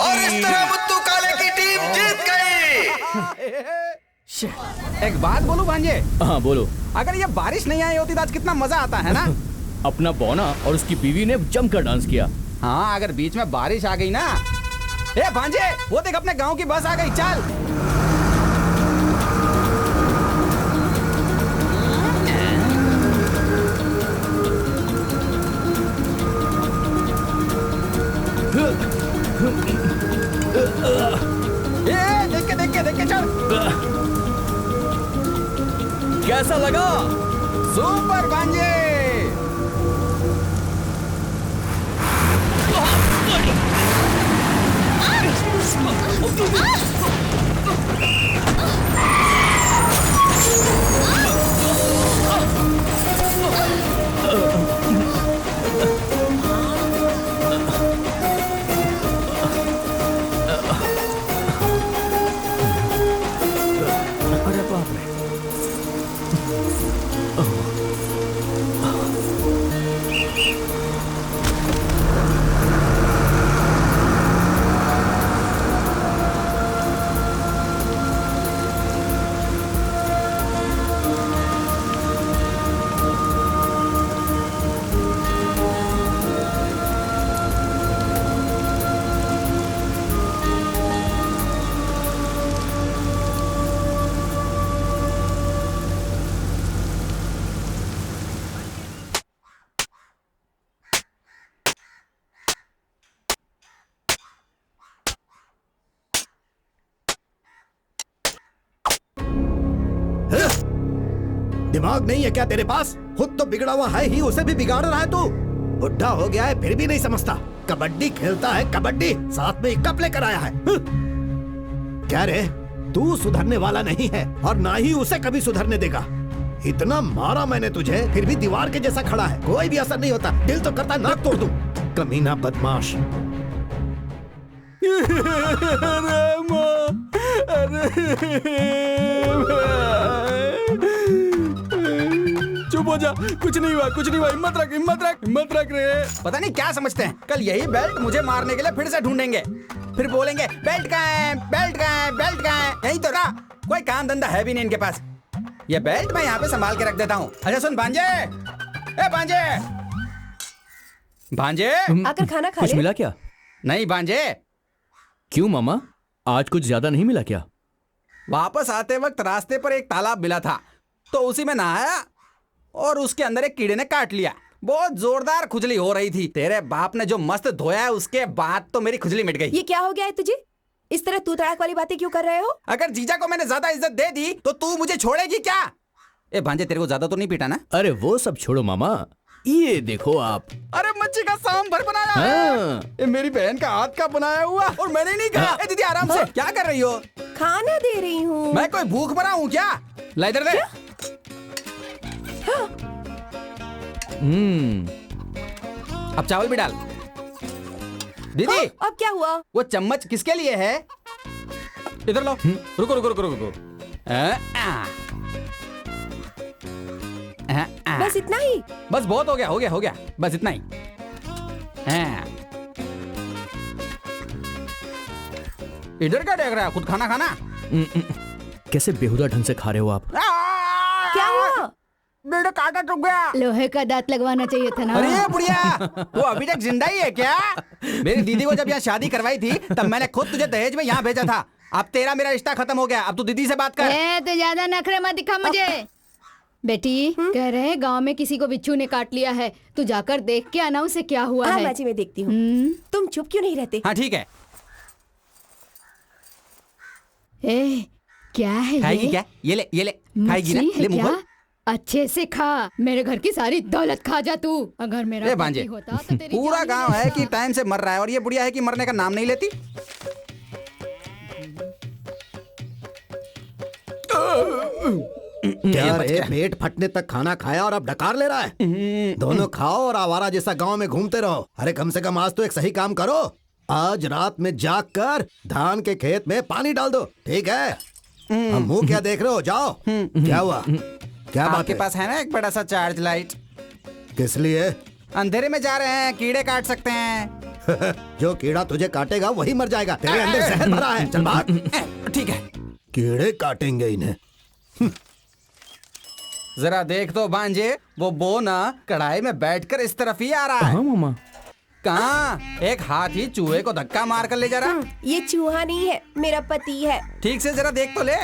और इस तरह मुत्तू काले की टीम जीत गई। एक बात बोलूं भांजे, हाँ बोलो। अगर ये बारिश नहीं आई होती तो आज कितना मजा आता है ना। अपना बौना और उसकी बीवी ने जमकर डांस किया। हाँ, अगर बीच में बारिश आ गई ना। ए भांजे, वो देख अपने गांव की बस आ गई, चल। देख के चल। कैसा लगा? सुपर भांजे। अरे बाप रे। दिमाग नहीं है क्या तेरे पास? खुद तो बिगड़ा हुआ है ही, उसे भी बिगाड़ रहा है तू। बुढ़ा हो गया है फिर भी नहीं समझता। कबड्डी खेलता है, कबड्डी साथ में कप लेकर आया है। क्या रे, तू सुधरने वाला नहीं है और ना ही उसे कभी सुधरने देगा। इतना मारा मैंने तुझे, फिर भी दीवार के जैसा खड़ा है, कोई भी असर नहीं होता। दिल तो करता नाक तोड़ दूं। कमीना बदमाश। चुप हो जा, कुछ नहीं हुआ, कुछ नहीं हुआ। हिम्मत रख, हिम्मत रख, हिम्मत रख रे। पता नहीं क्या समझते हैं, कल यही बेल्ट मुझे मारने के लिए फिर से ढूंढेंगे। फिर बोलेंगे बेल्ट कहाँ है, बेल्ट कहाँ है, बेल्ट कहाँ है। यही तो रहा, कोई काम धंधा है भी नहीं इनके पास। ये बेल्ट मैं यहाँ पे संभाल के रख देता हूँ। अच्छा सुन भांजे, ए भांजे, भांजे आकर खाना खा कुछ ले। मिला क्या? नहीं भांजे, क्यों मामा, आज कुछ ज्यादा नहीं मिला क्या? वापस आते वक्त रास्ते पर एक तालाब मिला था तो उसी में नहाया और उसके अंदर एक कीड़े ने काट लिया। बहुत जोरदार खुजली हो रही थी। तेरे बाप ने जो मस्त धोया है उसके बाद तो मेरी खुजली मिट गई। ये क्या हो गया है तुझे? इस तरह तू तड़ाक वाली बातें क्यों कर रहे हो? अगर जीजा को मैंने ज्यादा इज्जत दे दी तो तू मुझे छोड़ेगी क्या? ए भांजे, तेरे को ज्यादा तो नहीं पीटा ना? अरे वो सब छोड़ो मामा, ये देखो आप। अरे मच्छी का सांभर बनाया है। हाँ। ये मेरी बहन का हाथ का बनाया हुआ और मैंने नहीं कहा। ए दीदी आराम से, क्या कर रही हो? खाना दे रही हूँ। मैं कोई भूख मरा हूँ क्या? ला इधर दे। अब चावल भी डाल। दीदी अब क्या हुआ? वो चम्मच किसके लिए है? इधर लो। रुको रुको रुको रुको। बस इतना ही? बस बहुत हो गया हो गया हो गया, बस इतना ही। इधर क्या देख रहा है? खुद खाना खाना। कैसे बेहुदा ढंग से खा रहे हो आप? क्या हुआ? मेरा कांटा टूट गया। लोहे का दांत लगवाना चाहिए था ना। अरे बुढ़िया, तू अभी तक जिंदा ही है क्या? मेरी दीदी को जब यहाँ शादी करवाई थी तब मैंने खुद तुझे दहेज में यहाँ भेजा था। अब तेरा मेरा रिश्ता खत्म हो गया। अब तू दीदी से बात कर। तो ज्यादा नखरे मत दिखा मुझे। बेटी कह रहे हैं गांव में किसी को बिच्छू ने काट लिया है, तू जाकर देख के आना उसे क्या हुआ हाँ है। बाजी, मैं देखती हूँ। तुम चुप क्यों नहीं रहते? हाँ ठीक है। ए, क्या है खाएगी ये? क्या? ये ले खाएगी ना? मछली है ले मुंह क्या? खोल। अच्छे से खा, मेरे घर की सारी दौलत खा जा तू। अगर मेरा ए भांजे, पति होता तो तेरी पूरा जान गांव ले है कि लेता। टाइम से मर रहा है और ये बुढ़िया है कि मरने का नाम नहीं लेती। क्या रे, पेट फटने तक खाना खाया और अब डकार ले रहा है? दोनों खाओ और आवारा जैसा गांव में घूमते रहो। अरे कम से कम आज तो एक सही काम करो। आज रात में जाग कर धान के खेत में पानी डाल दो, ठीक है? अब मुंह क्या देख रहे हो? जाओ। क्या हुआ? क्या बात आपके है? पास है ना एक बड़ा सा चार्ज लाइट? किस लिए? अंधेरे में जा रहे हैं, कीड़े काट सकते हैं। जो कीड़ा तुझे काटेगा वही मर जाएगा। तेरे अंदर जहर भरा है। चल भाग। ठीक है, कीड़े काटेंगे इन्हें। जरा देख तो भांजे, वो बोना कढ़ाई में बैठकर इस तरफ ही आ रहा है। हाँ मामा। कहाँ? एक हाथी चूहे को धक्का मार कर ले जा रहा। ये चूहा नहीं है, मेरा पति है। ठीक से जरा देख तो ले।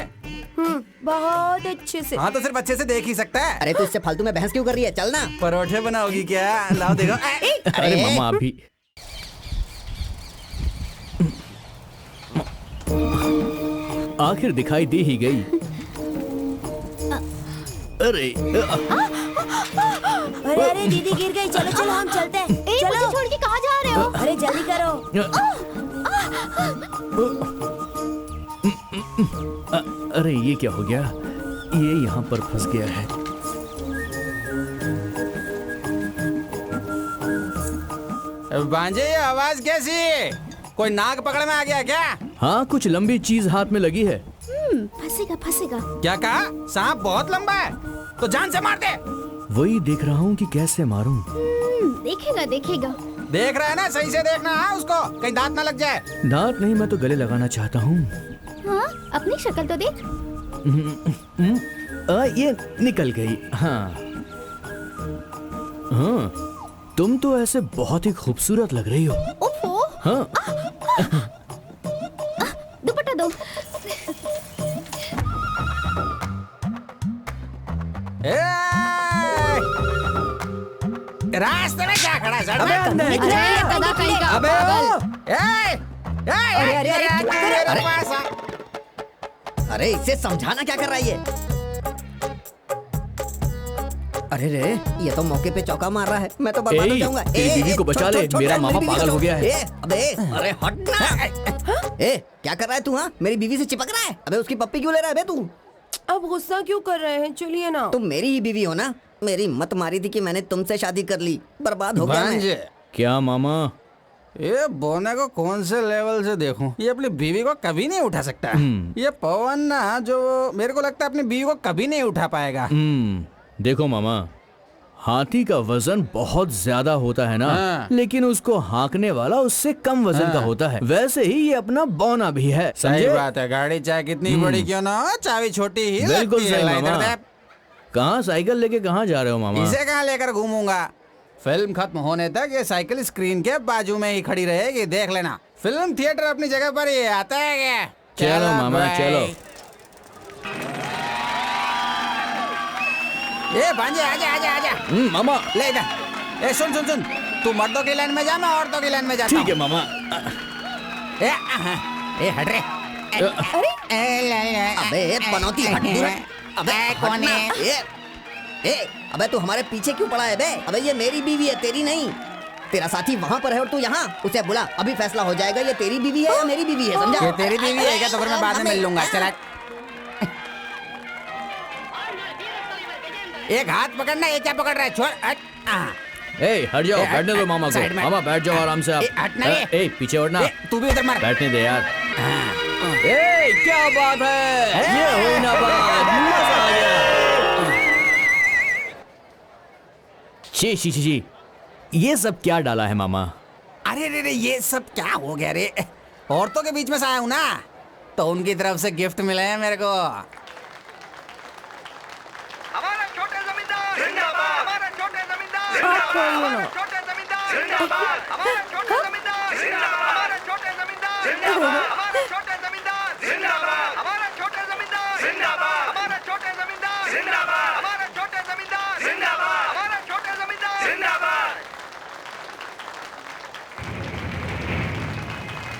बहुत अच्छे से। हाँ तो सिर्फ अच्छे से देख ही सकता है। अरे तू इससे फालतू में बहस क्यों कर रही है? चल ना। परोठे बनाओगी क्या? लाओ देखो। अरे मामा अभी। आखिर दिखाई दे ही गई। अरे अरे अरे दीदी गिर गई। चलो चलो हम चलते हैं। चलो। छोड़ के कहाँ जा रहे हो? अरे जल्दी करो। अरे ये क्या हो गया? ये यहाँ पर फंस गया है। भांजे, ये आवाज कैसी? कोई नाग पकड़ में आ गया क्या? हाँ, कुछ लंबी चीज हाथ में लगी है। फंसेगा फंसेगा। क्या कहा? सांप बहुत लंबा है तो जान से मार दे। वही देख रहा हूँ कि कैसे मारूं। देखेगा देखेगा। देख रहा है ना? सही से देखना है उसको, कहीं दांत ना लग जाए। दांत नहीं, मैं तो गले लगाना चाहता हूँ। हाँ, अपनी शक्ल तो देख। ये निकल गई। हाँ हाँ, तुम तो ऐसे बहुत ही खूबसूरत लग रही हो। ओफो, हाँ दुपट्टा दो। रास्ते में क्या खड़ा है? अबे अंदर अरे गधा कहीं का अबे पागल। अरे अरे अरे अरे इसे समझाना क्या कर रहा है ये? अरे रे, ये तो मौके पे चौका मार रहा है। मैं तो बर्बाद हो जाऊंगा। तेरी बीवी को बचा ले, मेरा मामा पागल हो गया है। अबे अरे हट ना। ए क्या कर रहा है तू? हाँ, मेरी बीवी से चिपक रहा है। अबे उसकी पप्पी क्यों ले रहा है बे तू? अब गुस्सा क्यों कर रहे हैं? चलिए ना। तुम मेरी ही बीवी हो ना? मेरी मत मारी थी कि मैंने तुमसे शादी कर ली। बर्बाद हो गया मैं। भांजे, क्या मामा? ये बोने को कौन से लेवल से देखूं? ये अपनी बीवी को कभी नहीं उठा सकता। ये पवन ना, जो मेरे को लगता है अपनी बीवी को कभी नहीं उठा पाएगा। देखो मामा, हाथी का वजन बहुत ज्यादा होता है ना, हाँ। लेकिन उसको हाँकने वाला उससे कम वजन का होता है। वैसे ही ये अपना बौना भी है, सही समझे? बात है। गाड़ी चाहे कितनी बड़ी क्यों ना हो, चाबी छोटी ही बिल्कुल लगती है। सही ला इधर मामा। दे। कहाँ साइकिल लेके कहाँ जा रहे हो मामा? इसे कहाँ लेकर घूमूंगा? फिल्म खत्म होने तक ये साइकिल स्क्रीन के बाजू में ही खड़ी रहेगी, देख लेना। फिल्म थिएटर अपनी जगह पर ही है, आता है क्या? चलो मामा भाई। चलो। ए भांजे आजा आजा आजा। मामा ले इधर। ए सुन सुन सुन, तू मर्दों की लाइन में जा, मैं औरतों की लाइन में जाता ठीक है मामा। ए हट रे। अबे पनौती हट दूर। अबे कौन है? अबे तू हमारे पीछे क्यों पड़ा है बे? अबे ये मेरी बीवी है, तेरी नहीं। तेरा साथी वहाँ पर है और तू यहाँ। उसे बुला, अभी फैसला हो जाएगा ये तेरी बीवी है या मेरी बीवी है, समझा? ये तेरी बीवी है क्या? तो फिर मैं बाद में मिल लूंगा। चला एक हाथ पकड़ना, ये क्या पकड़ रहा है? छोड़। ए हट जाओ, बैठने दो मामा को। साइड में। मामा बैठ जाओ आराम से आप। हटना रे। ए पीछे हटना। तू भी उधर मार। बैठने दे यार। ए क्या बात है, ये हुई ना बात, मजा आ गया। शी ये सब क्या डाला है मामा? अरे रे रे, ये सब क्या हो गया रे? औरतों के बीच में से आया हूँ ना, तो उनकी तरफ से गिफ्ट मिले हैं मेरे को। हमारा छोटे जमींदार जिंदाबाद, हमारा छोटे जमींदार जिंदाबाद, हमारा छोटे जमींदार जिंदाबाद, हमारा छोटे जमींदार जिंदाबाद, हमारा छोटे जमींदार जिंदाबाद, हमारा छोटे जमींदार जिंदाबाद, हमारा छोटे जमींदार जिंदाबाद, हमारा छोटे जमींदार जिंदाबाद, हमारा छोटे जमींदार जिंदाबाद, हमारा छोटे जमींदार जिंदाबाद।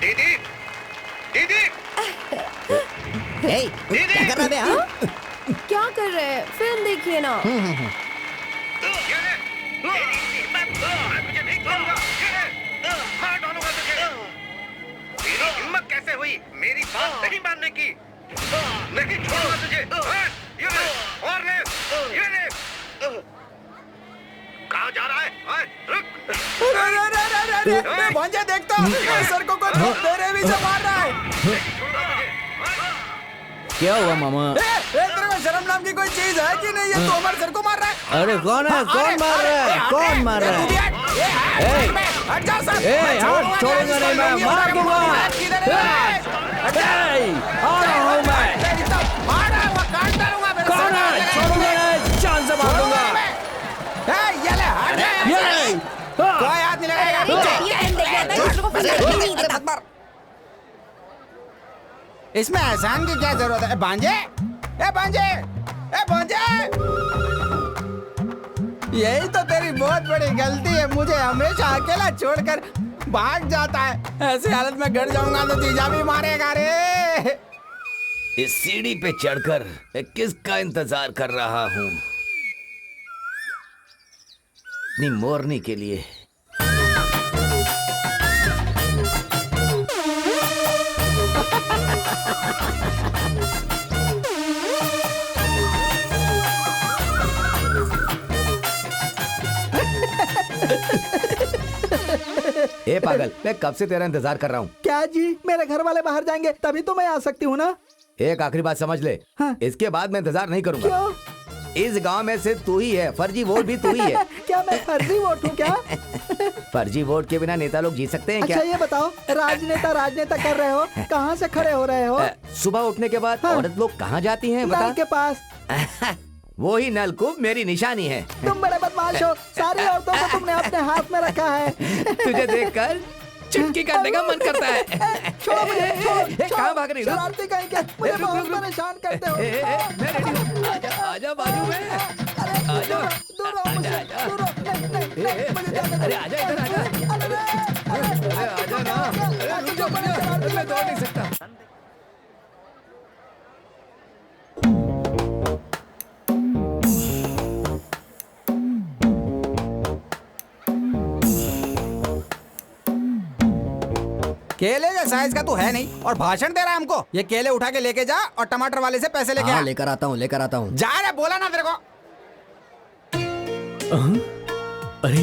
दीदी दीदी क्या कर रहा है बे? हाँ? क्या कर रहे हैं? फिल्म देखिए ना। हिम्मत कैसे हुई मेरी बात नहीं मानने की? नहीं छोड़ूंगा तुझे। ये ले, और ले, ये ले। कहाँ जा रहा है? रुक। भांजा देखता, सर को कोई तेरे भी से मार रहा है। क्या हुआ मामा? तेरे में शर्म नाम की कोई चीज है कि नहीं? ये तो हमारे सर को मार रहा है। अरे कौन है, कौन मार रहा है, कौन मार रहा तू भी है? हट जा सर। ए हाथ छोड़ूंगा नहीं, मैं मार दूंगा। आ रहा हूँ मैं। कौन है? छोड़ूंगा नहीं, जान से मार दूंगा। कोई हाथ नहीं लगाएगा। इसमें एहसान की क्या जरूरत है? भांजे, ए भांजे, ए भांजे, यही तो तेरी बहुत बड़ी गलती है। मुझे हमेशा अकेला छोड़कर भाग जाता है। ऐसी हालत में घर जाऊंगा तो जीजा भी मारेगा रे। इस सीढ़ी पे चढ़कर मैं किसका इंतजार कर रहा हूँ? अपनी मोरनी के लिए। ए पागल, मैं कब से तेरा इंतजार कर रहा हूँ। क्या जी? मेरे घर वाले बाहर जाएंगे तभी तो मैं आ सकती हूँ ना। एक आखिरी बात समझ ले। हाँ। इसके बाद मैं इंतजार नहीं करूंगा। क्यों? इस गांव में सिर्फ तू ही है, फर्जी वोट भी तू ही है। क्या मैं फर्जी वोट हूँ क्या? फर्जी वोट के बिना नेता लोग जीत सकते हैं अच्छा क्या? ये बताओ, राजनेता कर रहे हो, कहाँ से खड़े हो रहे हो? सुबह उठने के बाद हाँ। औरत लोग कहाँ जाती हैं नल बता? के पास। वो ही नलकूप मेरी निशानी है। तुम बड़े बदमाश हो, सारी औरतों को तुमने अपने हाथ में रखा है। तुझे देखकर चुटकी करने का मन करता है। छोड़ो मुझे, छोड़ो, कहाँ भाग रही हो? शरारती कहीं के, मुझे रुक, बहुत रुक, रुक। परेशान करते हो। मैं रेडी हूँ। आजा बाजू में। आजा। दूर रहो मुझसे, दूर रहो। नहीं, मुझे जाने दो। अरे आजा इधर आजा। अरे आजा ना। अरे रुक जा, मैं दौड़ नहीं सकता। केले के साइज का तू है नहीं और भाषण दे रहा है हमको। ये केले उठा के लेके जा और टमाटर वाले से पैसे लेके आ। लेकर आता हूँ, लेकर आता हूँ। जा रे, बोला ना तेरे को। अरे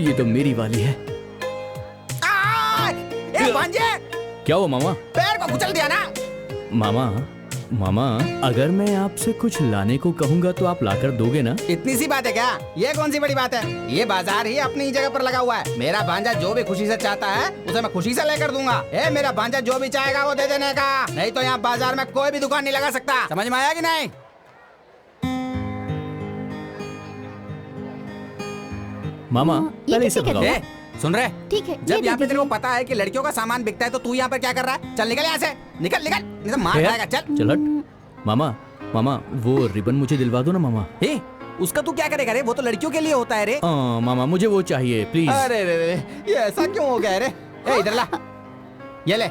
ये तो मेरी वाली है। ए भांजे, क्या हुआ मामा? पैर को कुचल दिया ना। मामा अगर मैं आपसे कुछ लाने को कहूँगा तो आप लाकर दोगे ना? इतनी सी बात है क्या? ये कौन सी बड़ी बात है? ये बाजार ही अपनी ही जगह पर लगा हुआ है। मेरा भांजा जो भी खुशी से चाहता है उसे मैं खुशी से लेकर दूंगा। ए मेरा भांजा जो भी चाहेगा वो दे देने का। नहीं तो यहाँ बाजार में कोई भी दुकान नहीं लगा सकता। समझ में आया कि नहीं? मामा पहले इसे कैसे भगाओ। ए, सुन रहे? ठीक है, जब ये यहाँ पे दे तेरे को पता है कि लड़कियों का सामान बिकता है तो तू यहाँ पर क्या कर रहा है? चल निकल यहाँ से, निकल निकल, नहीं तो मार खाएगा। चल चल हट। मामा वो रिबन मुझे दिलवा दो ना मामा। उसका तू क्या करेगा रे? वो तो लड़कियों के लिए होता है रे। मामा मुझे वो चाहिए प्लीज। अरे रे रे, ये ऐसा क्यों हो गया रे? ए इधर ला, ये ले।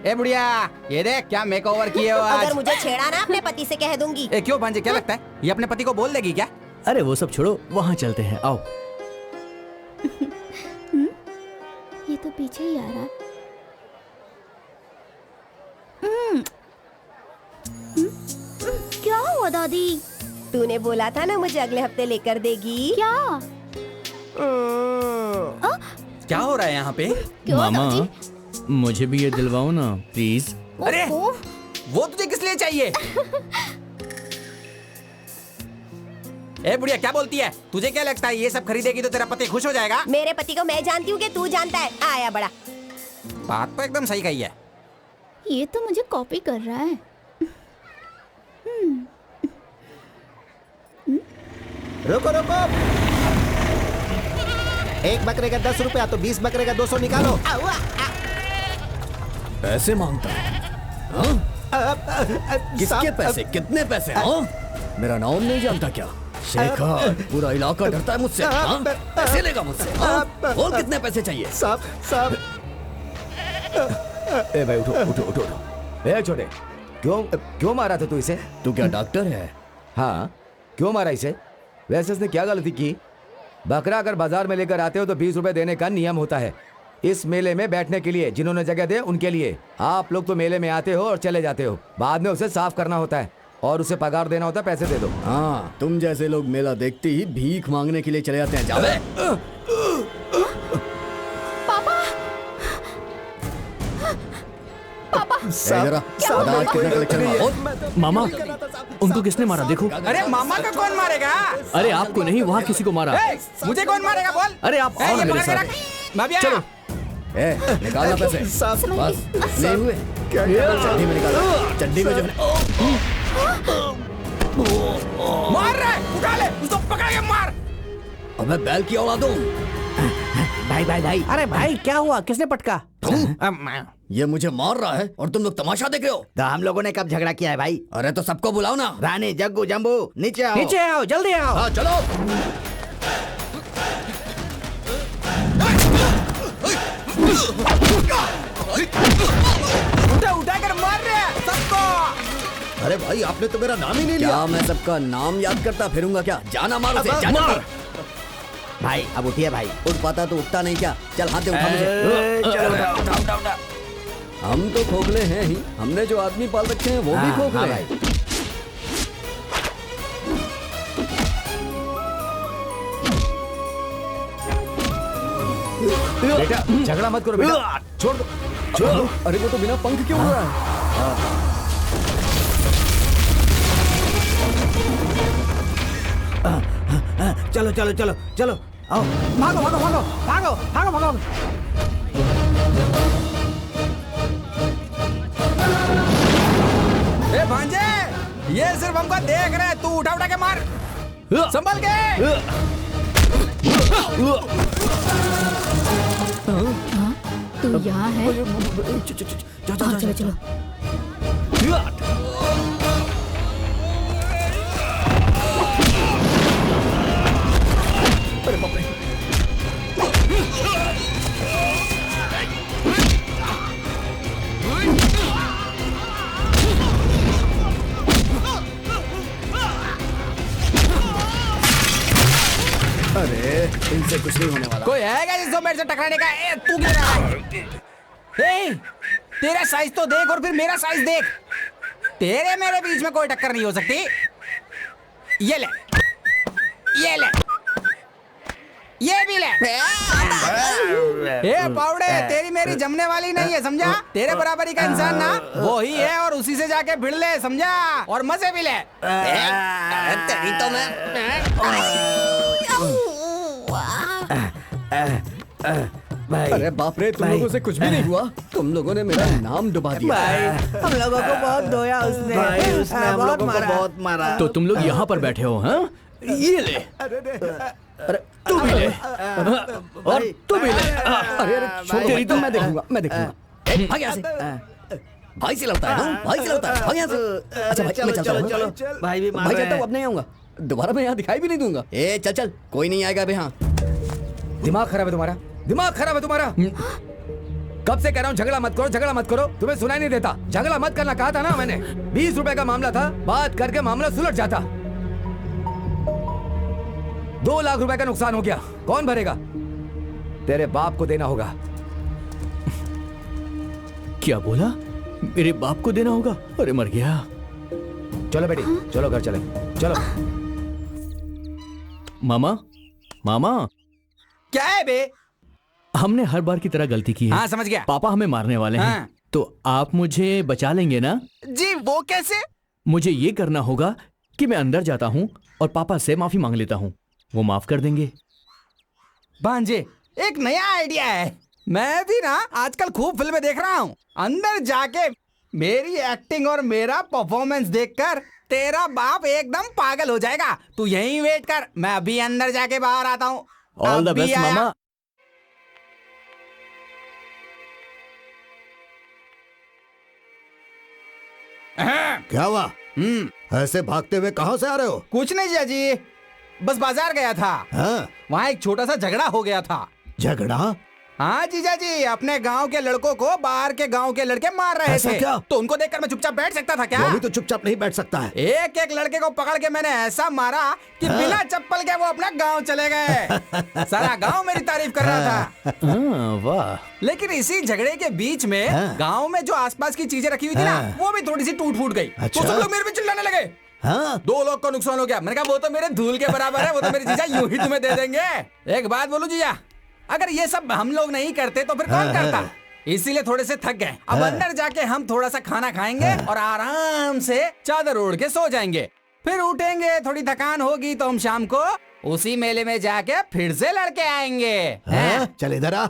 ए बुढ़िया, ये देख क्या मेकओवर किए हो आज। अगर मुझे छेड़ा ना अपने पति से कह दूंगी। ए क्यों भांजे, क्या लगता है ये अपने पति को बोल देगी क्या? अरे वो सब छोड़ो, वहाँ चलते हैं, आओ। ये तो पीछे ही आ रहा। क्या हुआ दादी? तूने बोला था ना मुझे अगले हफ्ते लेकर देगी। क्या? क्या हो रहा है यहाँ पे? क्यों मामा दादी? मुझे भी ये दिलवाओ ना प्लीज। अरे ओह, वो तुझे किस लिए चाहिए? ए बुढ़िया, क्या बोलती है? तुझे क्या लगता है ये सब खरीदेगी तो तेरा पति खुश हो जाएगा? मेरे पति को मैं जानती हूँ कि तू जानता है। आया बड़ा। बात तो एकदम सही कही है। ये तो मुझे कॉपी कर रहा है। रुको रुको, 1 बकरे का 10 रुपया तो 20 बकरे का 200 निकालो। पैसे मांगता है? किसके पैसे? कितने पैसे? हाँ? मेरा नाम नहीं जानता क्या? शेखर, पूरा इलाका डरता है मुझसे। हाँ? पैसे लेगा मुझसे? हाँ? और कितने पैसे चाहिए? साहब ए भाई उठो उठो उठो उठो। ए छोटे, क्यों मारा था तू इसे? तू क्या डॉक्टर है? हाँ, क्यों मारा इसे? वैसे इसने क्या गलती की? बकरा अगर बाजार में लेकर आते हो तो 20 रुपए देने का नियम होता है। इस मेले में बैठने के लिए जिन्होंने जगह दे उनके लिए। आप लोग तो मेले में आते हो और चले जाते हो, बाद में उसे साफ करना होता है और उसे पगार देना होता है, पैसे दे दो। हाँ, तुम जैसे लोग मेला देखते ही भीख मांगने के लिए चले जाते हैं। जावे। मामा, उनको किसने मारा देखो। अरे मामा का कौन मारेगा? अरे आपको नहीं, वहाँ किसी को मारा। ए, मुझे कौन मारेगा बोल? अरे आप ए, आओ ये मेरे पकड़ के साथ। रख। मैं भी आया। चलो। ए, निकालना पैसे। बस नहीं हुए। चड्डी में निकालो। चड्डी में जो है। मार रहा है, उठा ले उसको, पकड़ के मार। अबे बैल की औलाद हूँ। भाई। अरे भाई क्या हुआ? किसने पटका? ये मुझे मार रहा है और तुम लोग तमाशा देख रहे हो। तो हम लोगों ने कब झगड़ा किया है भाई? अरे तो सबको बुलाओ ना। रानी, जग्गू, जम्बू, नीचे आओ। नीचे आओ, जल्दी आओ। हाँ चलो। उठा कर मार रहे हैं सबको। अरे भाई, आपने तो मेरा नाम ही नहीं लिया। क्या मैं सबका नाम याद करता फिरूंगा क्या? जाना मार उसे, जाना मार। भाई अब उठिए भाई। उठ पाता तो उठता नहीं क्या? चल हाथ दे, उठा मुझे। उठा। हम तो खोखले हैं ही, हमने जो आदमी पाल रखे हैं वो भी खोखले हैं। बेटा झगड़ा मत करो बेटा, छोड़ दो। छोड़ो। अरे वो तो बिना पंख क्यों उड़ रहा है? चलो चलो चलो चलो, आओ, भागो भागो भागो भागो भागो भागो। ए भांजे, ये सिर्फ हमको देख रहे हैं, तू उठा के मार, संभल के। तू यहाँ है? चलो चलो। अरे इनसे कुछ नहीं होने वाला। कोई है क्या जिसको मेरे से टकराने का? ए, तू गिर रहा है। ए, तेरा साइज तो देख और फिर मेरा साइज देख। तेरे मेरे बीच में कोई टक्कर नहीं हो सकती। ये ले, ये ले, ये भी ले। ए पाउडे, तेरी मेरी जमने वाली नहीं है, समझा? तेरे बराबरी का इंसान ना वो ही है और उसी से जाके भिड़ ले, समझा? और मजे भी ले। तेरी तो मैं अरे बाप रे, तुम लोगों से कुछ भी नहीं हुआ। तुम लोगों ने मेरा नाम डुबा दिया। हम लोगों को बहुत धोया उसने। भाई उसने हम लोगों को बहुत मारा। तो तुम लोग यहाँ पर बैठे हो? हाँ, ये ले। अरे तू भी ले और तू भी ले। अरे अरे तेरी तो मैं देखूंगा, मैं देखूंगा। भाग यहाँ से। भाई से लड़ता है? हाँ, भाई से लड़ता है। भाग यहाँ से। अच्छा भाई, मैं चलता हूँ। भाई भी मार भाई रहे चलता हूँ, हैं। अब नहीं आऊंगा। दोबारा मैं यहाँ दिखाई भी नहीं दूंगा। ए चल चल, कोई नहीं आएगा अभी। हाँ, दिमाग खराब है तुम्हारा, दिमाग खराब है तुम्हारा। कब से कह रहा हूँ झगड़ा मत करो, झगड़ा मत करो, तुम्हें सुनाई नहीं देता। झगड़ा मत करना कहा था ना मैंने। 20 रुपए का मामला था, बात करके मामला सुलझ जाता। 2 लाख रुपए का नुकसान हो गया, कौन भरेगा? तेरे बाप को देना होगा। क्या बोला? मेरे बाप को देना होगा? अरे मर गया। चलो बेटी, चलो घर चले, चलो। मामा, मामा, क्या है बे? हमने हर बार की तरह गलती की है। हाँ समझ गया। पापा हमें मारने वाले हैं। हाँ। तो आप मुझे बचा लेंगे ना? जी वो कैसे? मुझे ये करना होगा कि मैं अंदर जाता हूँ और पापा से माफी मांग लेता हूँ, वो माफ कर देंगे। भांजे, एक नया आइडिया है। मैं भी ना आजकल खूब फिल्में देख रहा हूँ। अंदर जाके मेरी एक्टिंग और मेरा परफॉर्मेंस देखकर तेरा बाप एकदम पागल हो जाएगा। तू यहीं वेट कर, मैं अभी अंदर जाके बाहर आता हूँ। ऑल द अभी बेस्ट आया। मामा। क्या हुआ? ऐसे भागते हुए कहाँ से आ रहे हो? कुछ नहीं जीजा जी, बस बाजार गया था। हाँ? वहाँ एक छोटा सा झगड़ा हो गया था। झगड़ा? हाँ जीजा जी, अपने गांव के लड़कों को बाहर के गांव के लड़के मार रहे ऐसा थे। क्या? तो उनको देखकर मैं चुपचाप बैठ सकता था क्या? वो भी तो चुपचाप नहीं बैठ सकता है। एक एक लड़के को पकड़ के मैंने ऐसा मारा कि बिना चप्पल के वो अपना गांव चले गए। सारा गांव मेरी तारीफ कर रहा था। वाह। लेकिन इसी झगड़े के बीच में गांव में जो आसपास की चीजें रखी हुई थी ना, वो भी थोड़ी सी टूट फूट गई। तो सब लोग मेरे पे चिल्लाने लगे। हाँ? 2 लोग को नुकसान हो गया। मैंने कहा वो तो मेरे धूल के बराबर है, वो तो मेरे जीजा यूं ही तुम्हें दे देंगे। एक बात बोलूं जीजा, अगर ये सब हम लोग नहीं करते तो फिर कौन करता? इसीलिए थोड़े से थक गए। अब अंदर जाके हम थोड़ा सा खाना खाएंगे और आराम से चादर ओढ़ के सो जाएंगे। फिर उठेंगे, थोड़ी थकान होगी तो हम शाम को उसी मेले में जाके फिर से लड़के आएंगे। चल इधर आ।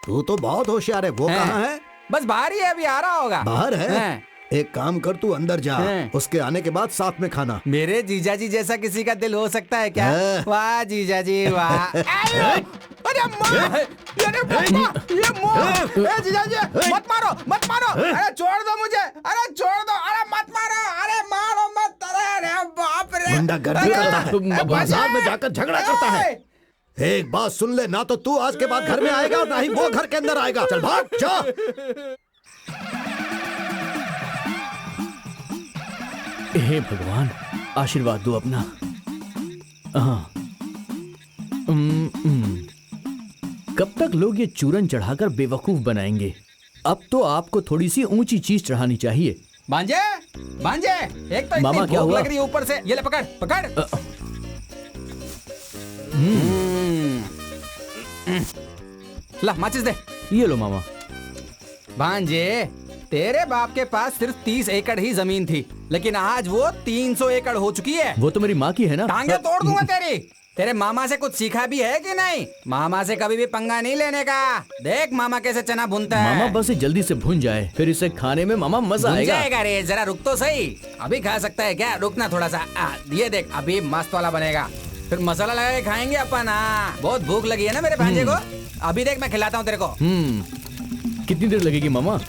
तू तो बहुत होशियार है। वो कहाँ है? बस बाहर ही है, अभी आ रहा होगा। बाहर है? एक काम कर, तू अंदर जा, उसके आने के बाद साथ में खाना। मेरे जीजा जी जैसा किसी का दिल हो सकता है क्या? वाह जीजा जी वाह। अरे माँ, अरे पापा, ये माँ, ए जीजा जी मत मारो, मत मारो, अरे छोड़ दो मुझे, अरे छोड़ दो, अरे मत मारो, अरे मारो मत, अरे बाप रे। गुंडागर्दी करता है, बाजार में जाकर झगड़ा करता है। एक बात सुन ले, ना तो तू आज के बाद घर में आएगा और ना ही वो घर के अंदर आएगा। चल भाग जा। हे भगवान, आशीर्वाद दो अपना। हाँ। कब तक लोग ये चूरन चढ़ाकर बेवकूफ बनाएंगे? अब तो आपको थोड़ी सी ऊंची चीज चढ़ानी चाहिए। भांजे, भांजे, एक तो मामा, इतनी क्या भूख हुआ? लग रही है ऊपर से, ये ले पकड़, पकड़। ला माचिस दे। ये लो मामा। भांजे, तेरे बाप के पास सिर्फ 30 एकड़ ही जमीन थी, लेकिन आज वो 300 एकड़ हो चुकी है। वो तो मेरी माँ की है ना। टांगे तोड़ दूंगा तेरी। तेरे मामा से कुछ सीखा भी है कि नहीं? मामा से कभी भी पंगा नहीं लेने का। देख मामा कैसे चना भूनता है। मामा बस ये जल्दी से भुन जाए, फिर इसे खाने में मामा मजा भून आएगा। जाएगा रे, जरा रुक तो सही। अभी खा सकता है क्या? रुकना थोड़ा सा। ये देख, अभी मस्त वाला बनेगा, फिर मसाला लगा के खाएंगे अपन। बहुत भूख लगी है ना मेरे भांजे को। अभी देख मैं खिलाता हूँ तेरे को। कितनी देर लगेगी मामा?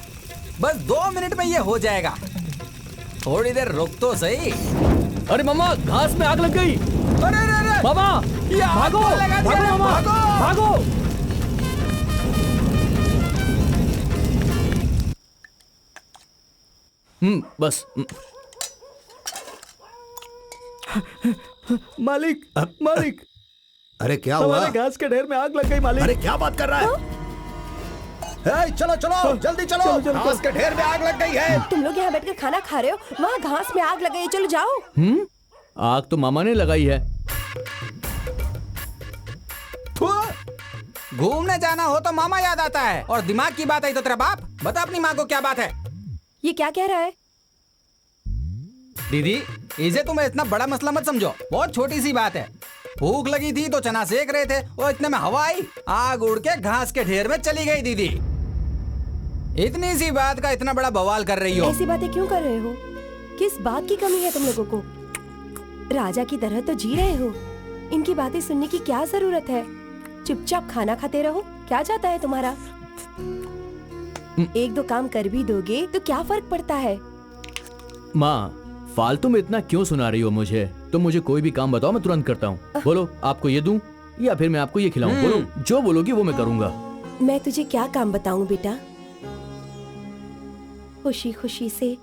बस 2 मिनट में ये हो जाएगा। थोड़ी देर रुक तो सही। अरे मामा, घास में आग लग गई। अरे अरे अरे मामा, ये आग भागो, कौन लगा दिया? भागो मामा, भागो। भागो। बस। मालिक, मालिक। अरे क्या हुआ? हमारे घास के ढेर में आग लग गई मालिक। अरे क्या बात कर रहा है? चलो चलो जल्दी चलो, घास के ढेर में आग लग गई है। तुम लोग यहाँ बैठकर खाना खा रहे हो, वहाँ घास में आग लग गई है। चलो जाओ। आग तो मामा ने लगाई है। घूमने जाना हो तो मामा याद आता है, और दिमाग की बात आई तो तेरा बाप। बता अपनी माँ को क्या बात है। ये क्या कह रहा है? दीदी, इसे तुम इतना बड़ा मसला मत समझो, बहुत छोटी सी बात है। भूख लगी थी तो चना सेक रहे थे, और इतने में हवा आई, आग उड़ के घास के ढेर में चली गई। दीदी, इतनी सी बात का इतना बड़ा बवाल कर रही हो। ऐसी बातें क्यों कर रहे हो? किस बात की कमी है तुम लोगों को? राजा की तरह तो जी रहे हो, इनकी बातें सुनने की क्या जरूरत है? चुपचाप खाना खाते रहो। क्या जाता है तुम्हारा? 1-2 काम कर भी दोगे तो क्या फर्क पड़ता है? माँ, फालतू में इतना क्यों सुना रही हो मुझे? तुम मुझे कोई भी काम बताओ, मैं तुरंत करता हूँ। बोलो, आपको ये दूं या फिर मैं आपको ये खिलाऊं? बोलो, जो बोलोगी वो मैं करूंगा। मैं तुझे क्या काम बताऊं बेटा? खुशी खुशी से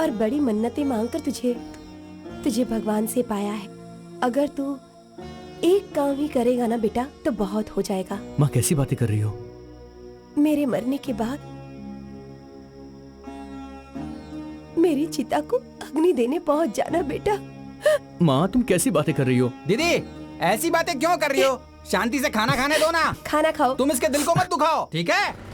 और बड़ी मन्नतें मांगकर तुझे भगवान से पाया है। अगर तू एक काम ही करेगा ना बेटा तो बहुत हो जाएगा। माँ कैसी बातें कर रही हो? मेरे मरने के बाद मेरी चिता को अग्नि देने पहुंच जाना बेटा। माँ तुम कैसी बातें कर रही हो? दीदी ऐसी बातें क्यों कर रही हो? शांति से खाना खाने दो ना। खाना खाओ। तुम इसके दिल को मत दुखाओ, ठीक है?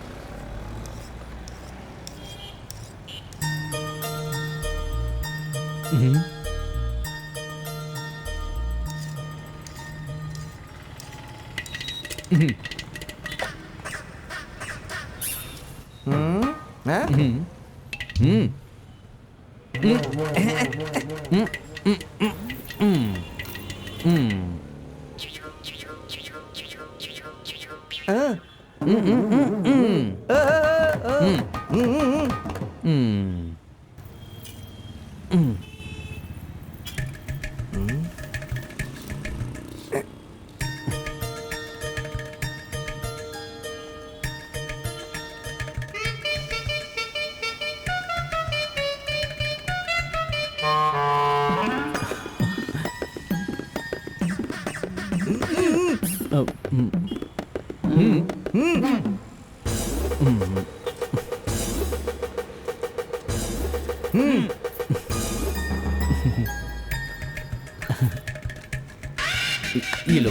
ये लो।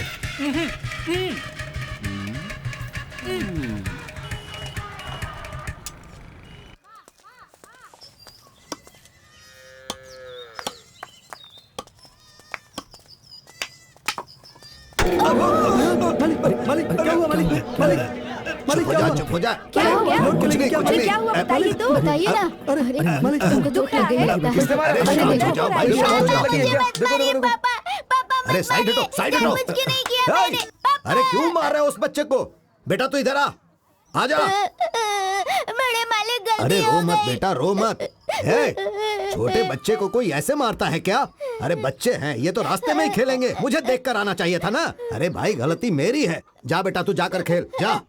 मालिक क्या हुआ? मालिक चुप हो जा। क्या हो गया? कुछ नहीं, कुछ नहीं। क्या हुआ बताइए तो। बताइए ना। अरे मालिक तुमको दुख लग गया लगता है। अरे अरे शांत हो देखो, जाओ भाई, शांत हो जाओ। अरे साइड हटो, साइड हटो। अरे क्यों मार रहे हो उस बच्चे को? बेटा तू इधर आ जा। बड़े मालिक गलती अरे रो हो मत गई। बेटा, रो मत। छोटे बच्चे को कोई ऐसे मारता है क्या? अरे बच्चे हैं, ये तो रास्ते में ही खेलेंगे। मुझे देखकर आना चाहिए था ना। अरे भाई गलती मेरी है। जा बेटा तू जाकर खेल, जा।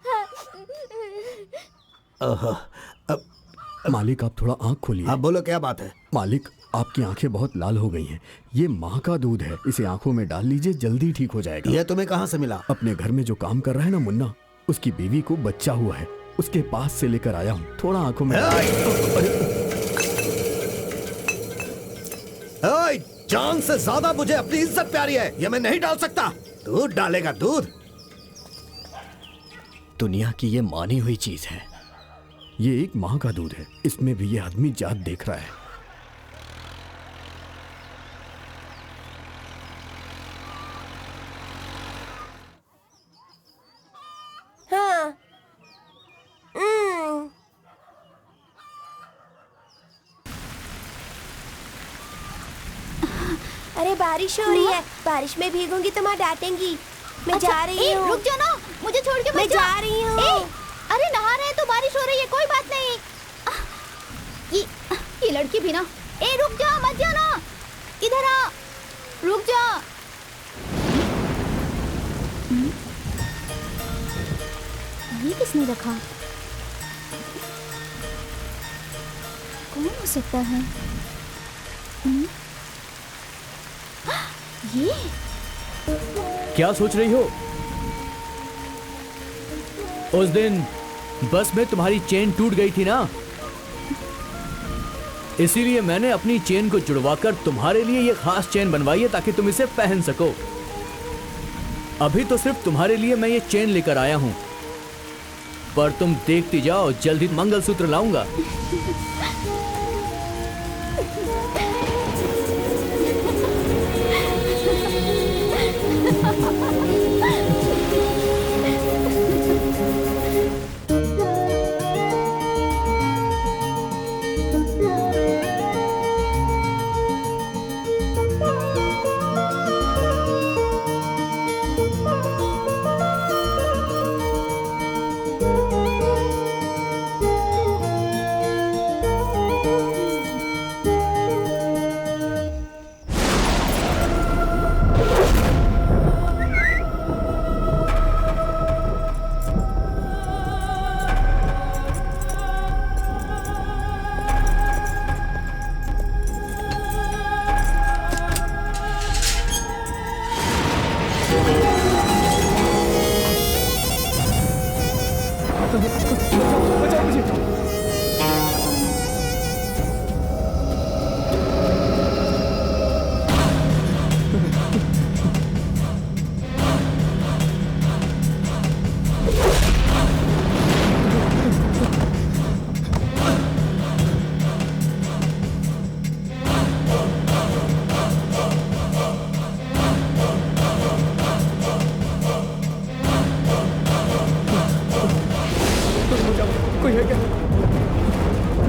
मालिक आप थोड़ा आंख खोलिए। अब बोलो क्या बात है? मालिक आपकी आंखें बहुत लाल हो गई हैं। ये माँ का दूध है, इसे आंखों में डाल लीजिए, जल्दी ठीक हो जाएगा। ये तुम्हें कहाँ से मिला? अपने घर में जो काम कर रहा है ना मुन्ना, उसकी बीवी को बच्चा हुआ है, उसके पास से लेकर आया हूँ। थोड़ा आंखों में जान से ज्यादा मुझे अपनी इज्जत प्यारी है, ये मैं नहीं डाल सकता। दूध डालेगा दूध। दुनिया की ये मानी हुई चीज है। ये एक माँ का दूध है, इसमें भी ये आदमी जात देख रहा है। हाँ। अरे बारिश हो रही है, बारिश में भीगूंगी तो माँ डांटेंगी। मैं जा रही हूँ। रुक जाओ ना, मुझे छोड़ के मैं मत जाओ। जा रही हूँ। अरे नहा रहे हैं तो बारिश हो रही है, कोई बात नहीं। ये लड़की भी ना। रुक जाओ, मत जाओ ना। इधर आ, रुक जाओ। ये किसने रखा? कौन हो सकता है? ये क्या सोच रही हो? उस दिन बस में तुम्हारी चेन टूट गई थी ना, इसीलिए मैंने अपनी चेन को जुड़वाकर तुम्हारे लिए ये खास चेन बनवाई है ताकि तुम इसे पहन सको। अभी तो सिर्फ तुम्हारे लिए मैं ये चेन लेकर आया हूं, पर तुम देखती जाओ, जल्दी मंगलसूत्र लाऊंगा।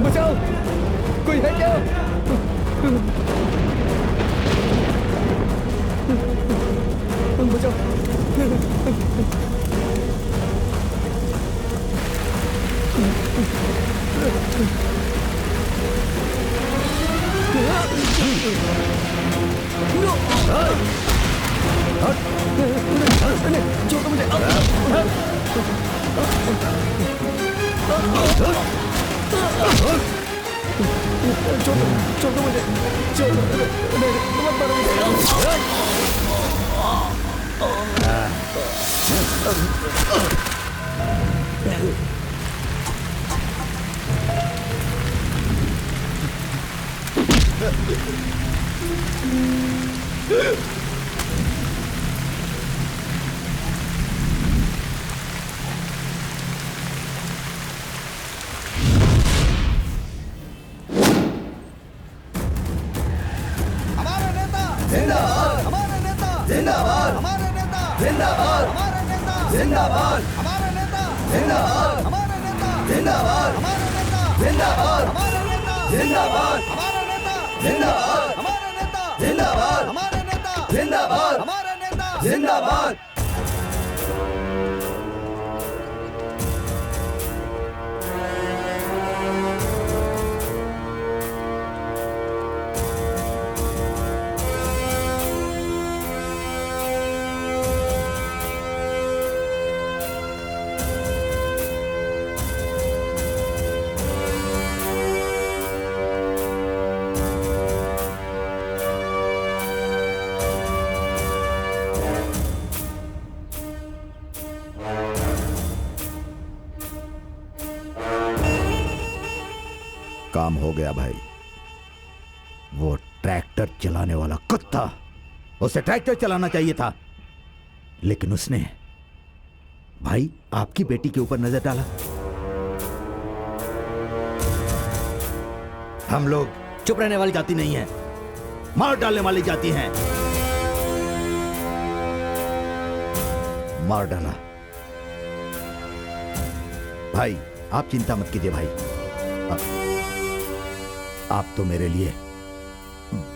बचाओ, कोई है क्या? बचाओ। छोड़ो मुझे। छोड़ो मुझे, छोड़ो, मत मारो मुझे। हमारा नेता जिंदाबाद, हमारा नेता जिंदाबाद, हमारा नेता जिंदाबाद, हमारा नेता जिंदाबाद, हमारा नेता जिंदाबाद, हमारा नेता जिंदाबाद, हमारा नेता जिंदाबाद, हमारा नेता जिंदाबाद, हमारा नेता जिंदाबाद, हमारा नेता जिंदाबाद, हमारा नेता जिंदाबाद, हमारा नेता जिंदाबाद। काम हो गया भाई। वो ट्रैक्टर चलाने वाला कुत्ता, उसे ट्रैक्टर चलाना चाहिए था, लेकिन उसने भाई आपकी बेटी के ऊपर नजर डाला। हम लोग चुप रहने वाली जाति नहीं है, मार डालने वाली जाति हैं। मार डाला। भाई आप चिंता मत कीजिए भाई, आप तो मेरे लिए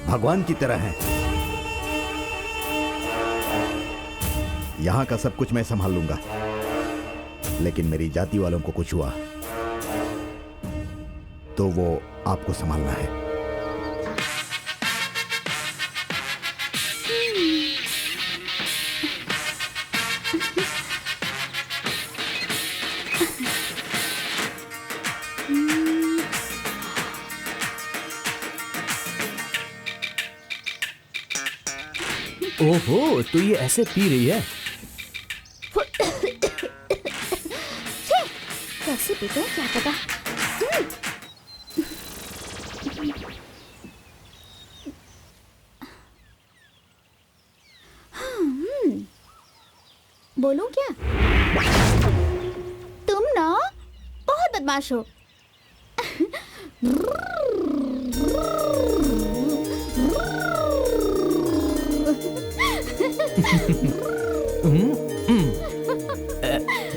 भगवान की तरह हैं। यहां का सब कुछ मैं संभाल लूंगा, लेकिन मेरी जाति वालों को कुछ हुआ तो वो आपको संभालना है। ओहो, तो ये ऐसे पी रही है? कैसे पीते हैं क्या पता। बोलूं क्या? तुम ना बहुत बदमाश हो।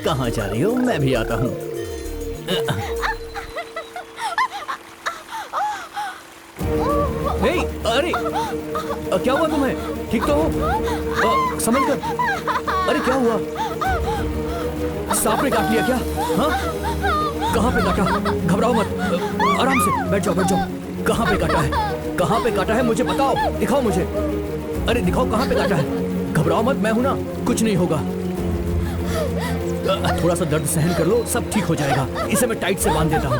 कहाँ जा रही हो? मैं भी आता हूँ। अरे क्या हुआ तुम्हें? ठीक तो हो? संभल कर। अरे क्या हुआ? सांप ने काट लिया क्या? हाँ? कहाँ पे काटा? घबराओ मत, आराम से बैठ जाओ, बैठ जाओ। कहाँ पे काटा है? कहाँ पे काटा है मुझे बताओ, दिखाओ मुझे। अरे दिखाओ कहाँ पे काटा है। घबराओ मत, मैं हूं ना, कुछ नहीं होगा। थोड़ा सा दर्द सहन कर लो, सब ठीक हो जाएगा। इसे मैं टाइट से बांध देता हूँ,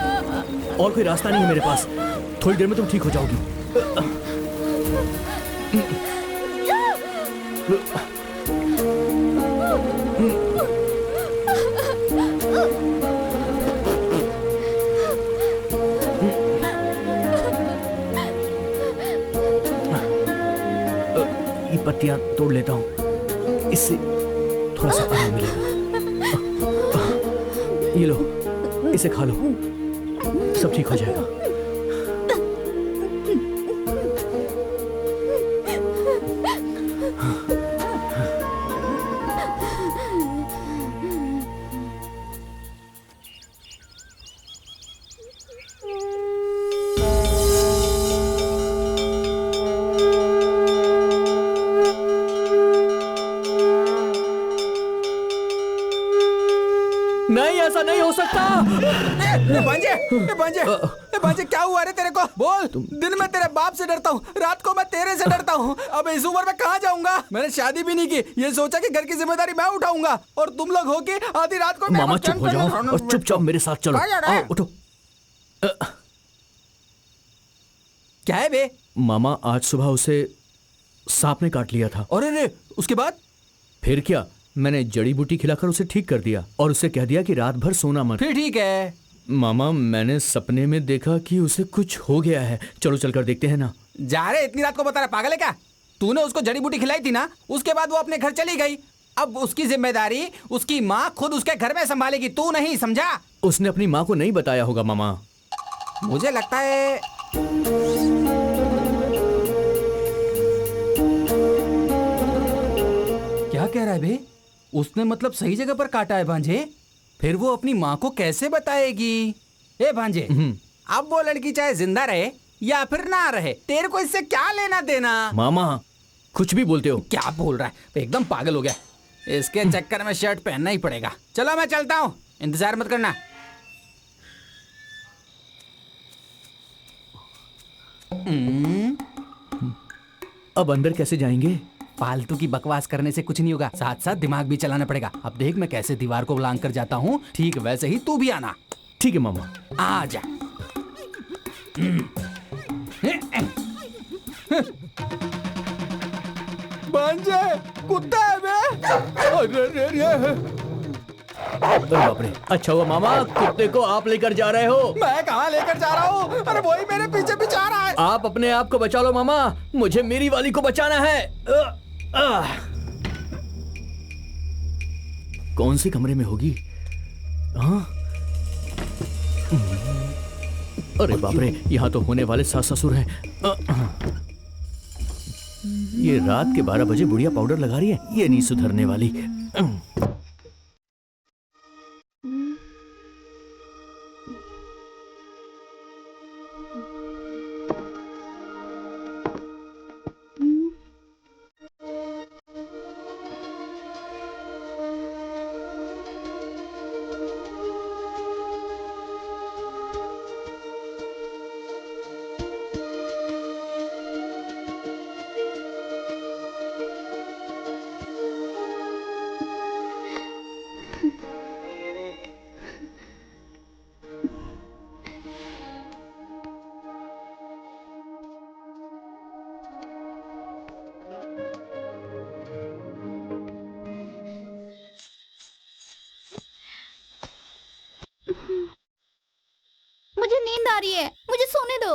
और कोई रास्ता नहीं है मेरे पास। थोड़ी देर में तुम ठीक हो जाओगी। ये पत्तियां तोड़ लेता हूँ, इससे थोड़ा सा आराम मिलेगा। ये लो, इसे खा लो, सब ठीक हो जाएगा। ऐसा नहीं हो सकता। भांजे क्या हुआ रे तेरे को? बोल। दिन में तेरे बाप से डरता हूँ, रात को मैं तेरे से डरता हूँ। अब इस उम्र में कहाँ जाऊंगा? मैंने शादी भी नहीं की, ये सोचा कि घर की जिम्मेदारी मैं उठाऊंगा, और तुम लोग हो कि आधी रात को मामा चुप हो जाओ और चुपचाप मेरे साथ चलो। आओ उठो। क्या है बे? मामा आज सुबह उसे सांप ने काट लिया था। अरे रे, उसके बाद? फिर क्या, मैंने जड़ी बूटी खिलाकर उसे ठीक कर दिया और उसे कह दिया कि रात भर सोना मत। फिर ठीक है। मामा मैंने सपने में देखा कि उसे कुछ हो गया है। चलो चलकर देखते हैं ना। जा रहे, इतनी रात को बता रहा, पागल है क्या? तूने उसको जड़ी बूटी खिलाई थी ना, उसके बाद वो अपने घर चली गई। अब उसकी जिम्मेदारी उसकी माँ खुद उसके घर में संभालेगी, तू नहीं, समझा? उसने अपनी माँ को नहीं बताया होगा मामा। मुझे लगता है क्या कह रहा है बे? उसने मतलब सही जगह पर काटा है भांजे? फिर वो अपनी माँ को कैसे बताएगी? ए भांजे, अब वो लड़की चाहे जिंदा रहे या फिर ना रहे, तेरे को इससे क्या लेना देना? मामा कुछ भी बोलते हो। क्या बोल रहा है? एकदम पागल हो गया। इसके चक्कर में शर्ट पहनना ही पड़ेगा। चलो मैं चलता हूँ, इंतजार मत करना। अब अंदर कैसे जाएंगे? फालतू की बकवास करने से कुछ नहीं होगा, साथ साथ दिमाग भी चलाना पड़ेगा। अब देख मैं कैसे दीवार को लांग कर जाता हूँ, ठीक वैसे ही तू भी आना। ठीक है मामा। आ जा। भांजे, कुत्ता है बे? अरे बाप रे, अच्छा हुआ मामा कुत्ते को आप लेकर जा रहे हो। मैं कहाँ लेकर जा रहा हूँ? अरे वही मेरे पीछे पीछे आ रहा है। आप अपने आप को बचा लो मामा, मुझे मेरी वाली को बचाना है। कौन से कमरे में होगी? हाँ? अरे बाप रे, यहाँ तो होने वाले सास ससुर हैं। ये रात के 12 बजे बुढ़िया पाउडर लगा रही है, ये नहीं सुधरने वाली। मुझे नींद आ रही है, मुझे सोने दो।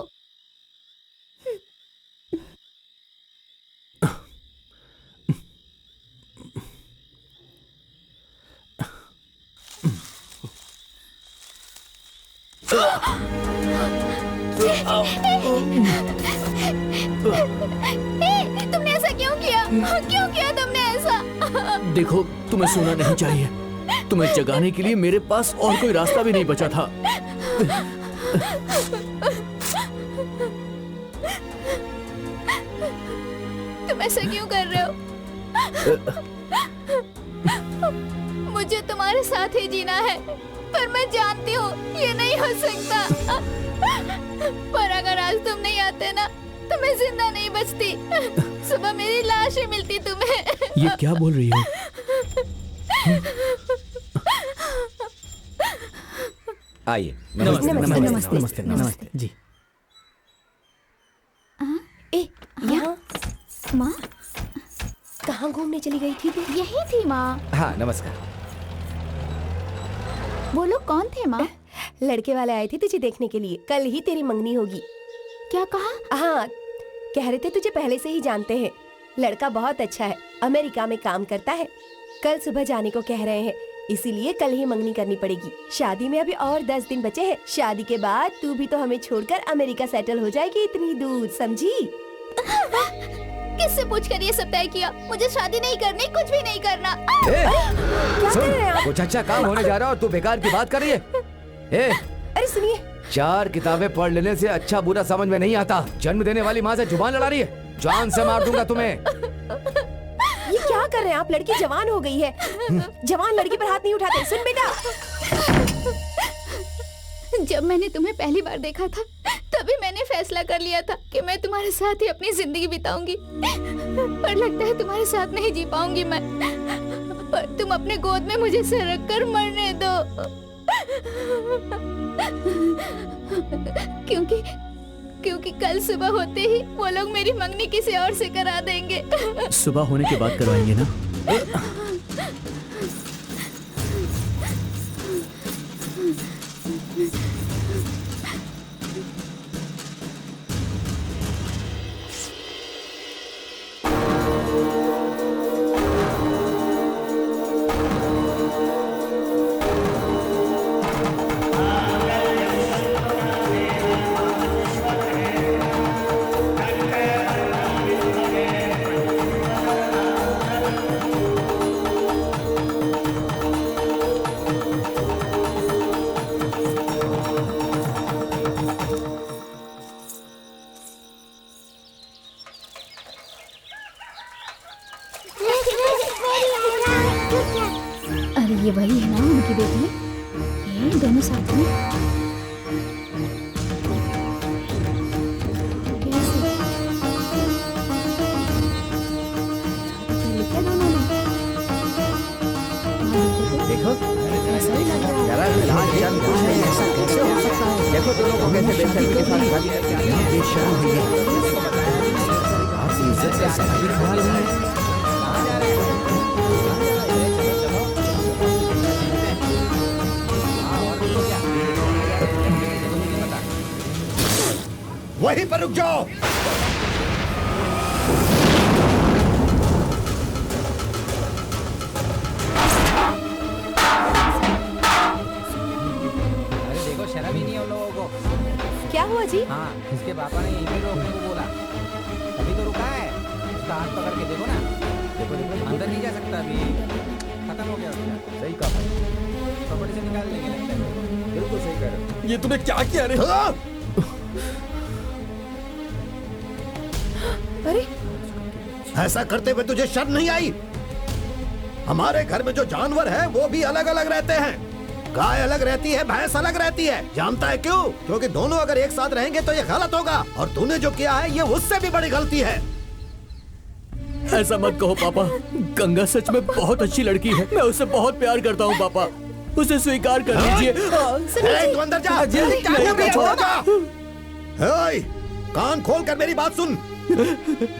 तुमने ऐसा क्यों किया? क्यों किया तुमने ऐसा? देखो, तुम्हें सोना नहीं चाहिए। तुम्हें जगाने के लिए मेरे पास और कोई रास्ता भी नहीं बचा था। तुम ऐसा क्यों कर रहे हो? मुझे तुम्हारे साथ ही जीना है, पर मैं जानती हूँ ये नहीं हो सकता। पर अगर आज तुम नहीं आते ना, तो मैं जिंदा नहीं बचती। सुबह मेरी लाश ही मिलती तुम्हें। ये क्या बोल रही हो? आइए। नमस्ते नमस्ते नमस्ते नमस्ते नमस्ते जी। ए, यहाँ माँ कहाँ घूमने चली गई थी तू? यही थी माँ। हाँ नमस्कार। वो लोग कौन थे माँ? लड़के वाले आए थे तुझे देखने के लिए, कल ही तेरी मंगनी होगी। क्या कहा? हाँ, कह रहे थे तुझे पहले से ही जानते हैं। लड़का बहुत अच्छा है, अमेरिका में काम करता है। कल सुबह जाने को कह रहे हैं, इसीलिए कल ही मंगनी करनी पड़ेगी। शादी में अभी और 10 दिन बचे हैं। शादी के बाद तू भी तो हमें छोड़कर अमेरिका सेटल हो जाएगी इतनी दूर, समझी? किससे पूछकर ये सब तय किया? मुझे शादी नहीं करनी, कुछ भी नहीं करना। क्या कर रहे हैं आप? कुछ अच्छा काम होने जा रहा है और तू बेकार की बात कर रही है। अरे सुनिए, 4 किताबें पढ़ लेने से अच्छा बुरा समझ में नहीं आता। जन्म देने वाली माँ से जुबान लड़ा रही है, जान से मार दूंगा तुम्हें। ये क्या कर रहे हैं आप? लड़की जवान हो गई है, जवान लड़की पर हाथ नहीं उठाते। सुन बेटा, जब मैंने तुम्हें पहली बार देखा था तभी मैंने फैसला कर लिया था कि मैं तुम्हारे साथ ही अपनी जिंदगी बिताऊंगी। पर लगता है तुम्हारे साथ नहीं जी पाऊंगी मैं। पर तुम अपने गोद में मुझे सरक कर मरने दो, क्योंकि कल सुबह होते ही वो लोग मेरी मंगनी किसी और से करा देंगे। सुबह होने के बाद करवाएंगे ना? अरे ये वही है ना उनकी बेटी? ये दोनों साथ में कैसे? देखो ऐसा ही लग रहा है। जरा कुछ नहीं, ऐसा कैसे हो सकता है? देखो दोनों को कैसे बेशर्मी के साथ शादी करके आए हैं। बेशर्म है ये। आपकी इज्जत से शादी ख्याल नहीं है। वहीं पर रुक जाओ। अरे देखो, शर्म ही नहीं है उन लोगों को। क्या हुआ जी? हाँ, इसके पापा ने यहीं पे रोकने को बोला, अभी तो रुका है। उसका हाथ पकड़ के देखो ना। देखो देखो, अंदर नहीं जा सकता अभी, खत्म हो गया उसका। सही कहा भाई, प्रॉपर्टी से निकाल लेंगे लगता है। बिल्कुल सही कह रहे हो। ये तूने क्या किया रे? अरे ऐसा करते हुए तुझे शर्म नहीं आई? हमारे घर में जो जानवर है वो भी अलग अलग रहते हैं। गाय अलग रहती है, भैंस अलग रहती है। जानता है क्यों? क्योंकि दोनों अगर एक साथ रहेंगे तो ये गलत होगा, और तूने जो किया है ये उससे भी बड़ी गलती है। ऐसा मत कहो पापा। गंगा सच में बहुत अच्छी लड़की है। मैं उससे बहुत प्यार करता हूँ पापा। उसे स्वीकार कर लीजिए। तू अंदर जा। छोड़ जा। हे, कान खोल कर मेरी बात सुन।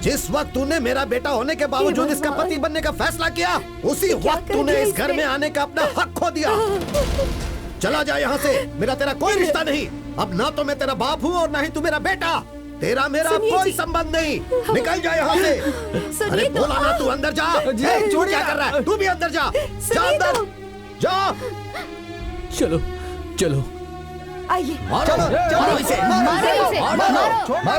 जिस वक्त तूने मेरा बेटा होने के बावजूद इसका पति बनने का फैसला किया, उसी वक्त तूने इस घर में आने का अपना हक खो दिया। चला जा यहाँ से, मेरा तेरा कोई रिश्ता नहीं। अब ना तो मैं तेरा बाप हूँ और ना ही तू मेरा बेटा। तेरा मेरा कोई संबंध नहीं। निकल जा यहाँ से। अरे बोला ना, तू अंदर जा। तू क्या कर रहा है? तू भी अंदर जा। जा अंदर जा। चलो चलो आइए। चलो चलो इसे। मारो इसे, मारो।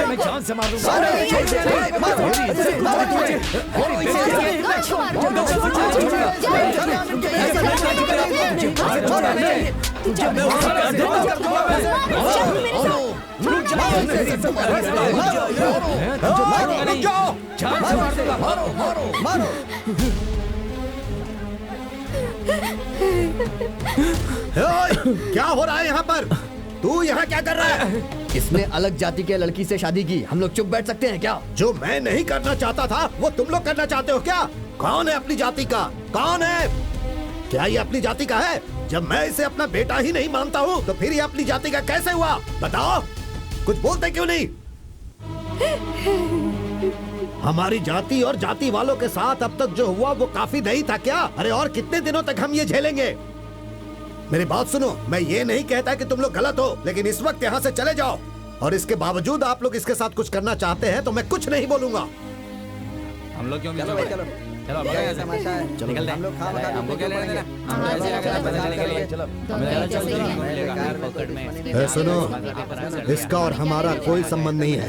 मैं जान से मार दूंगा। क्या हो रहा है यहाँ पर? तू यहाँ क्या कर रहा है? इसने अलग जाति के लड़की से शादी की। हम लोग चुप बैठ सकते हैं क्या? जो मैं नहीं करना चाहता था वो तुम लोग करना चाहते हो क्या? कौन है अपनी जाति का? कौन है? क्या ये अपनी जाति का है? जब मैं इसे अपना बेटा ही नहीं मानता हूँ तो फिर ये अपनी जाति का कैसे हुआ? बताओ, कुछ बोलते क्यों नहीं? हमारी जाति और जाति वालों के साथ अब तक जो हुआ वो काफी नहीं था क्या? अरे और कितने दिनों तक हम ये झेलेंगे? मेरी बात सुनो, मैं ये नहीं कहता कि तुम लोग गलत हो, लेकिन इस वक्त यहाँ से चले जाओ। और इसके बावजूद आप लोग इसके साथ कुछ करना चाहते हैं तो मैं कुछ नहीं बोलूंगा। हम लोग क्यों? चलो चलो चलो, अब क्या तमाशा है? निकल दे। हमको क्या लेना देना? हम तो ऐसे लगा बदलने के लिए। चलो पकड़ में। सुनो, इसका और हमारा कोई संबंध नहीं है।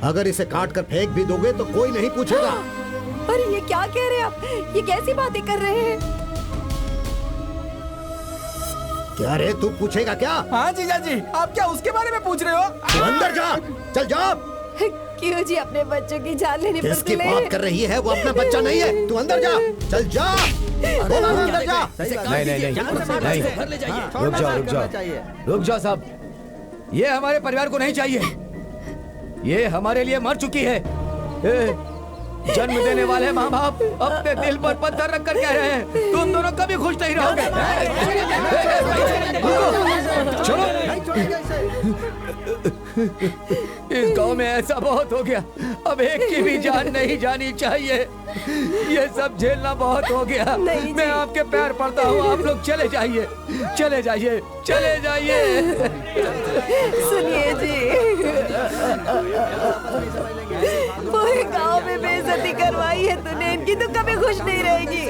अगर इसे काट कर फेंक भी दोगे तो कोई नहीं पूछेगा। अरे ये क्या कह रहे हैं आप? ये कैसी बातें कर रहे हैं? क्या रे, तू पूछेगा क्या? हाँ जीजा जी, आप क्या उसके बारे में पूछ रहे हो? तू अंदर जा, चल जा। क्यों जी अपने बच्चों की जान लेने पर किसकी तुले? बात कर रही है? वो अपना बच्चा नहीं है। तू अंदर जा, चल जा, बोला ना अंदर जा। नहीं नहीं नहीं नहीं, रुक जाओ रुक जाओ रुक जाओ साहब, ये हमारे परिवार को नहीं चाहिए, ये हमारे लिए मर चुकी है। जन्म देने वाले माँ बाप अपने दिल पर पत्थर रख कर कह रहे हैं तुम दोनों कभी खुश नहीं रहोगे। चलो, इस गांव में ऐसा बहुत हो गया, अब एक की भी जान नहीं जानी चाहिए। ये सब झेलना बहुत हो गया। मैं आपके पैर पड़ता हूँ, आप लोग चले जाइए, चले जाइए, चले जाइए। सुनिए जी, पूरे गांव में बेइज्जती करवाई है तूने इनकी, तो कभी खुश नहीं रहेगी,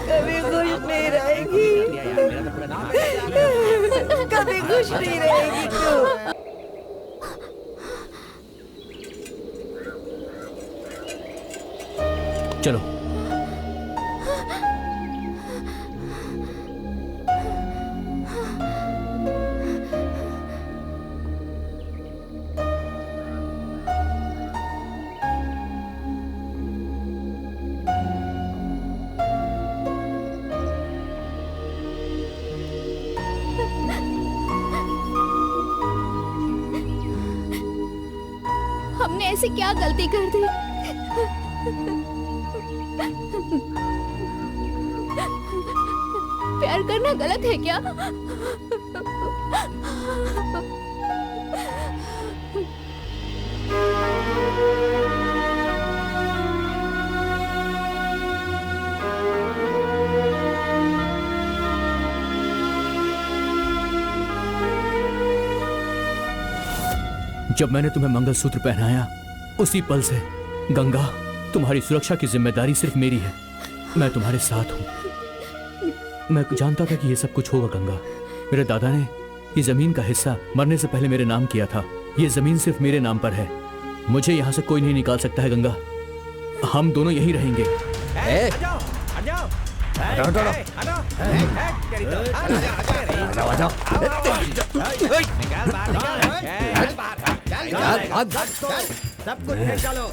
कभी खुश नहीं रहेगी, कभी खुश नहीं रहेगी तू। चलो। हमने ऐसी क्या गलती कर दी? प्यार करना गलत है क्या? जब मैंने तुम्हें मंगलसूत्र पहनाया उसी पल से गंगा, तुम्हारी सुरक्षा की जिम्मेदारी सिर्फ मेरी है। मैं तुम्हारे साथ हूं। मैं जानता था कि ये सब कुछ होगा गंगा। मेरे दादा ने ये जमीन का हिस्सा मरने से पहले मेरे नाम किया था। ये जमीन सिर्फ मेरे नाम पर है, मुझे यहाँ से कोई नहीं निकाल सकता है गंगा। हम दोनों यहीं रहेंगे। सब कुछ निकालो,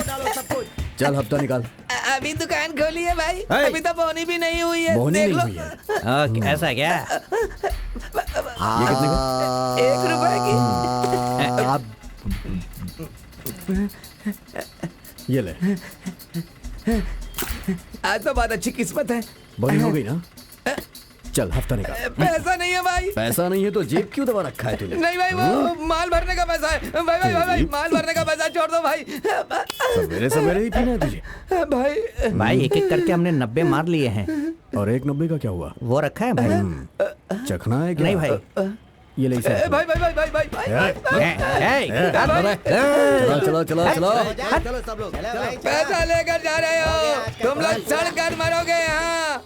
डालो सब कुछ। चल हफ्ता निकाल। अभी दुकान खोली है भाई, है? अभी तो बोनी भी नहीं हुई है। बोनी देख नहीं लो। हुई है। ऐसा है क्या? ये कितने का? 1 रुपए की। ये ले। आज तो बहुत अच्छी किस्मत है। बोनी हो गई ना? चल हफ्ता निकाल। पैसा नहीं है भाई। पैसा नहीं है तो जेब क्यों दबा रखा है तूने? नहीं भाई, वो माल भरने का पैसा है। भाई भाई भाई भाई, माल भरने का पैसा छोड़ दो भाई। सवेरे सवेरे ही पीना है तुझे? भाई भाई एक एक करके हमने 90 मार लिए हैं। और 1.90 का क्या हुआ? वो रखा है भाई? चखना है क्या? नहीं भाई। ये ले इसे। भाई भाई भाई भाई भाई चलो चलो चलो चलो। चलो सब लोग पैसा लेकर जा रहे हो, तुम लोग सड़ कर मरोगे यहाँ।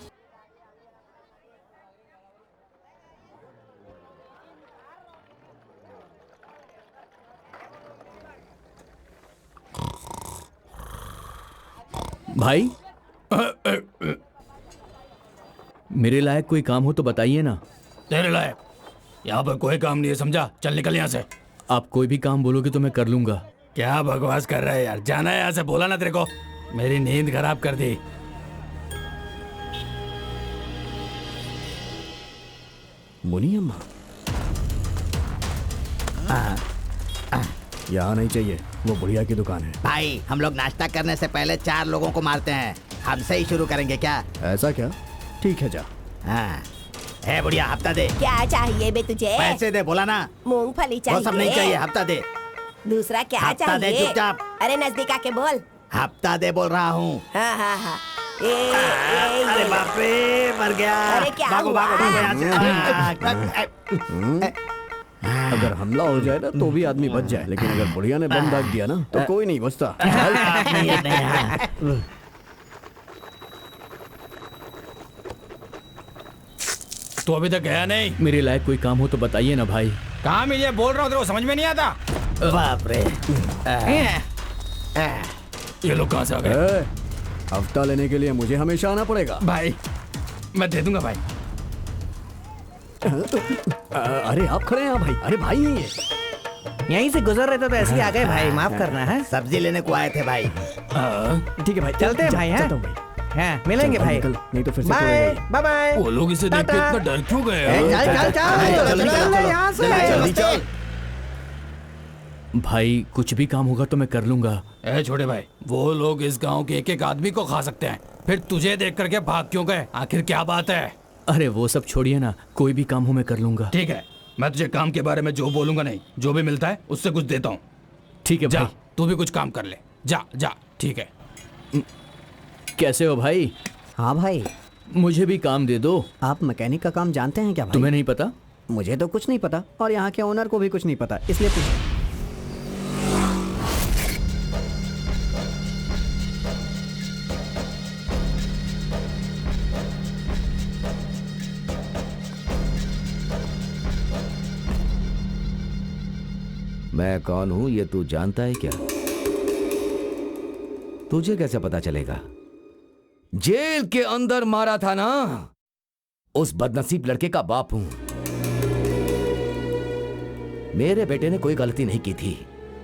भाई मेरे लायक कोई काम हो तो बताइए ना। तेरे लायक यहाँ पर कोई काम नहीं है, समझा? चल निकल यहाँ से। आप कोई भी काम बोलोगे तो मैं कर लूंगा। क्या बकवास कर रहा है यार, जाना है यहाँ से, बोला ना तेरे को। मेरी नींद खराब कर दी। मुनी अम्मा यहाँ नहीं चाहिए, वो बुढ़िया की दुकान है। भाई हम लोग नाश्ता करने से पहले 4 लोगों को मारते हैं, हमसे ही शुरू करेंगे क्या? ऐसा क्या? ठीक है जा। हाँ। है बुढ़िया, हफ्ता दे। क्या चाहिए बे तुझे? पैसे दे, बोला ना। मूंगफली वो चाहिए? सब नहीं चाहिए, हफ्ता दे। दूसरा क्या हफ्ता दे, चाहिए? चुपचाप। अरे नजदीक आके बोल। हफ्ता दे बोल रहा हूँ। हाँ हाँ हाँ। अरे बाप रे, मर गया। अरे क्या भागो हुआ? भागो भागो यहाँ से। अगर हमला हो जाए ना तो भी आदमी बच जाए, लेकिन अगर बुढ़िया ने बम दाग दिया ना तो कोई नहीं बचता। तू अभी तक गया नहीं? मेरे लायक कोई काम हो तो बताइए ना भाई। काम ही ये बोल रहा हूँ, तेरे को समझ में नहीं आता? बाप रे। ये लोग कहाँ से आ गए? हफ्ता लेने के लिए मुझे हमेशा आना पड़ेगा। भाई मैं दे दूंगा भाई। अरे आप खड़े हैं भाई। अरे भाई है ये। यहीं से गुजर रहे थे तो ऐसे ही आ गए भाई, माफ करना है। सब्जी लेने को आए थे भाई। ठीक है भाई, चलते हैं भाई। हैं मिलेंगे भाई, नहीं तो फिर से बाय बाय बाय। वो लोग इसे देख के इतना डर क्यों गए? चल यहाँ से। भाई कुछ भी काम होगा तो मैं कर लूंगा। ए छोटे भाई, वो लोग इस गांव के एक एक आदमी को खा सकते हैं, फिर तुझे देख करके भाग क्यों गए? आखिर क्या बात है? अरे वो सब छोड़िए ना, कोई भी काम हो मैं कर लूंगा। ठीक है, मैं तुझे काम के बारे में जो बोलूंगा नहीं, जो भी मिलता है उससे कुछ देता हूँ। ठीक है भाई, तू भी कुछ काम कर ले। जा जा, ठीक है। कैसे हो भाई? हाँ भाई, मुझे भी काम दे दो। आप मैकेनिक का काम जानते हैं क्या भाई? तुम्हें नहीं पता? मुझे तो कुछ नहीं पता और यहाँ के ओनर को भी कुछ नहीं पता, इसलिए मैं कौन हूं ये तू जानता है क्या? तुझे कैसे पता चलेगा? जेल के अंदर मारा था ना, उस बदनसीब लड़के का बाप हूं। मेरे बेटे ने कोई गलती नहीं की थी।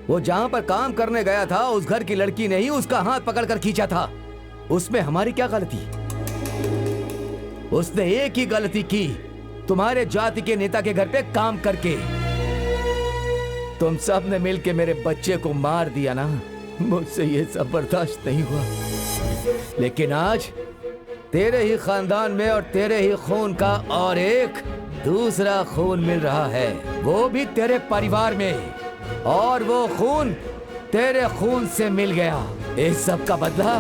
वो जहां पर काम करने गया था उस घर की लड़की ने ही उसका हाथ पकड़कर खींचा था। उसमें हमारी क्या गलती? उसने एक ही गलती की, तुम्हारे जाति के नेता के घर पे काम करके। तुम सब ने मिलके मेरे बच्चे को मार दिया ना, मुझसे ये सब बर्दाश्त नहीं हुआ। लेकिन आज तेरे ही खानदान में और तेरे ही खून का और एक दूसरा खून मिल रहा है, वो भी तेरे परिवार में, और वो खून तेरे खून से मिल गया। इस सब का बदला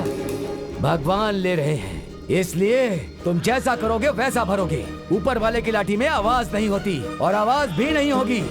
भगवान ले रहे हैं, इसलिए तुम जैसा करोगे वैसा भरोगे। ऊपर वाले की लाठी में आवाज नहीं होती और आवाज भी नहीं होगी।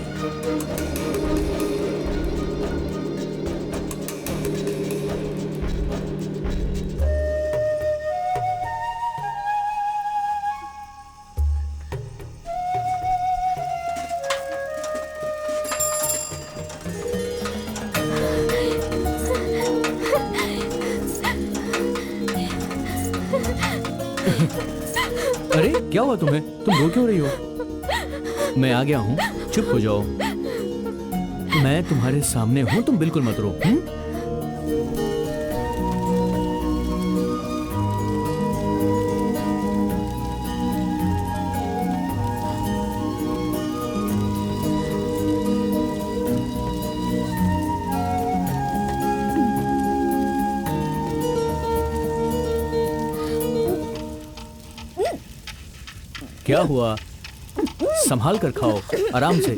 अरे क्या हुआ तुम्हें? तुम रो क्यों रही हो? मैं आ गया हूँ, चुप हो जाओ। मैं तुम्हारे सामने हूँ, तुम बिल्कुल मत रो। क्या हुआ? संभाल कर खाओ, आराम से।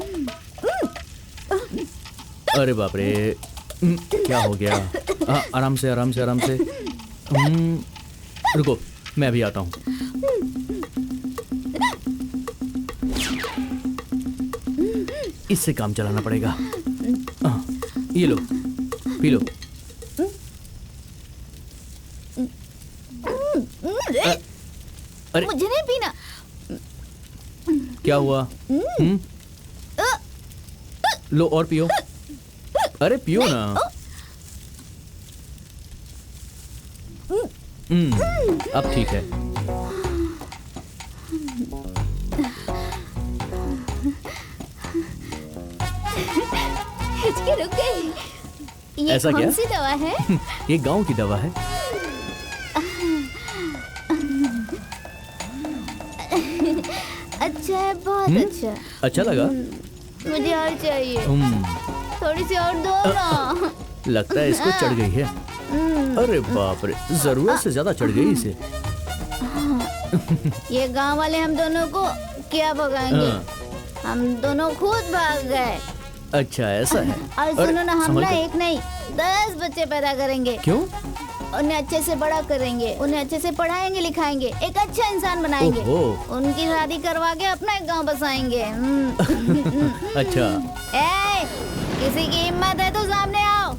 अरे बाप रे, क्या हो गया? आराम से आराम से आराम से। रुको, मैं अभी आता हूँ। इससे काम चलाना पड़ेगा। ये लो, पी लो। अरे मुझे नहीं पीना। क्या हुआ? लो और पियो। अरे पियो ना। अब ठीक है। हिचकी रुक गई। ये ऐसा कौन क्या? सी दवा है? ये गांव की दवा है। अच्छा है, बहुत अच्छा। अच्छा लगा? मुझे और चाहिए। थोड़ी सी और दो ना। लगता है इसको चढ़ गई है। अरे बाप रे, जरूरत से ज्यादा चढ़ गई इसे। ये गांव वाले हम दोनों को क्या भगाएंगे? हम दोनों खुद भाग गए। अच्छा ऐसा है। और सुनो ना, हम ना एक नहीं 10 बच्चे पैदा करेंगे। क्यों? उन्हें अच्छे से बड़ा करेंगे, उन्हें अच्छे से पढ़ाएंगे लिखाएंगे, एक अच्छा इंसान बनाएंगे। उनकी शादी करवा के अपना एक गांव बसाएंगे। अच्छा। ए, किसी की हिम्मत है तो सामने आओ।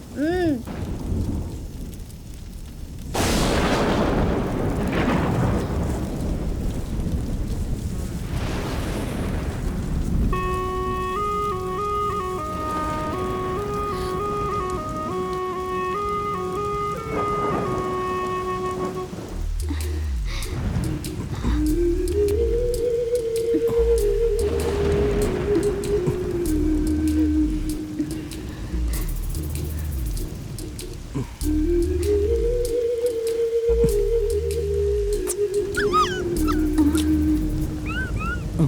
अरे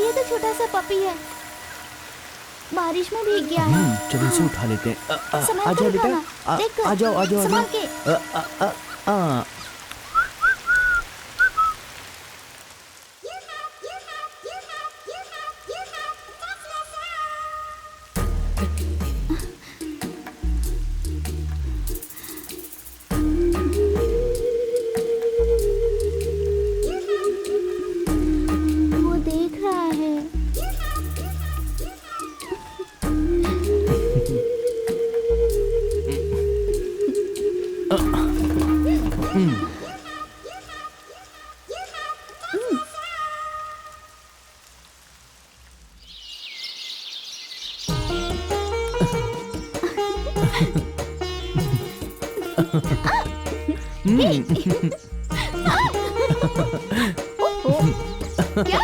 ये तो छोटा सा पपी है, बारिश में भीग गया है। चलो इसे उठा लेते हैं। संभाल आ जाओ कर बेटा, उठाना। देख कर, आ जाओ आ जाओ। संभाल के। वो देख रहा है। क्या?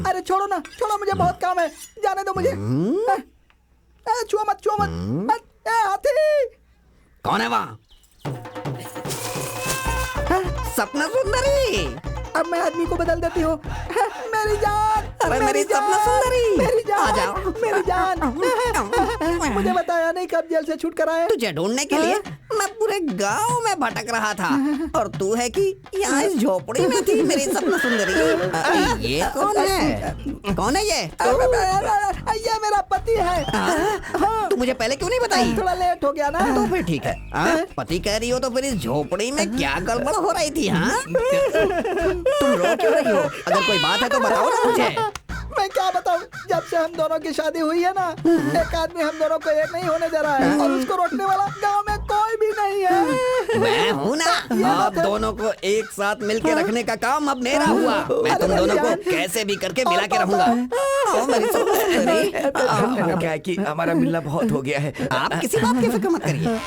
अरे छोड़ो ना, छोड़ो, मुझे बहुत काम है, जाने दो मुझे। छुओ मत, छुओ मत। हाथी कौन है वहाँ? सपना सुंदरी। अब मैं आदमी को बदल देती हूँ। मेरी जान, अरे मेरी सपना सुंदरी, मेरी जान, आ जाओ। मेरी जान। मुझे बताया नहीं कब जेल से छूट कर आए। तुझे ढूंढने के लिए मैं पूरे गांव में भटक रहा था और तू है कि यहाँ इस झोपड़ी में थी मेरी सपना सुंदरी। ये कौन है? कौन है ये? ये मेरा पति है। तू मुझे पहले क्यों नहीं बताई? थोड़ा लेट हो गया ना। तो फिर ठीक है। पति कह रही हो तो फिर इस झोपड़ी में क्या गड़बड़ हो रही थी? हाँ, तुम रो क्यों रही हो? अगर कोई बात है तो बताओ ना मुझे। मैं क्या बताऊं, जब से हम दोनों की शादी हुई है ना, एक आदमी हम दोनों को एक नहीं होने दे रहा है और उसको रोकने वाला गांव में कोई भी नहीं है। मैं हूँ ना, आप दोनों को एक साथ मिलके रखने का काम अब मेरा हुआ। मैं तुम दोनों को कैसे भी करके मिला के रहूंगा। क्या है कि हमारा मिलना बहुत हो गया है। आप किसी बात की फिक्र मत करिए।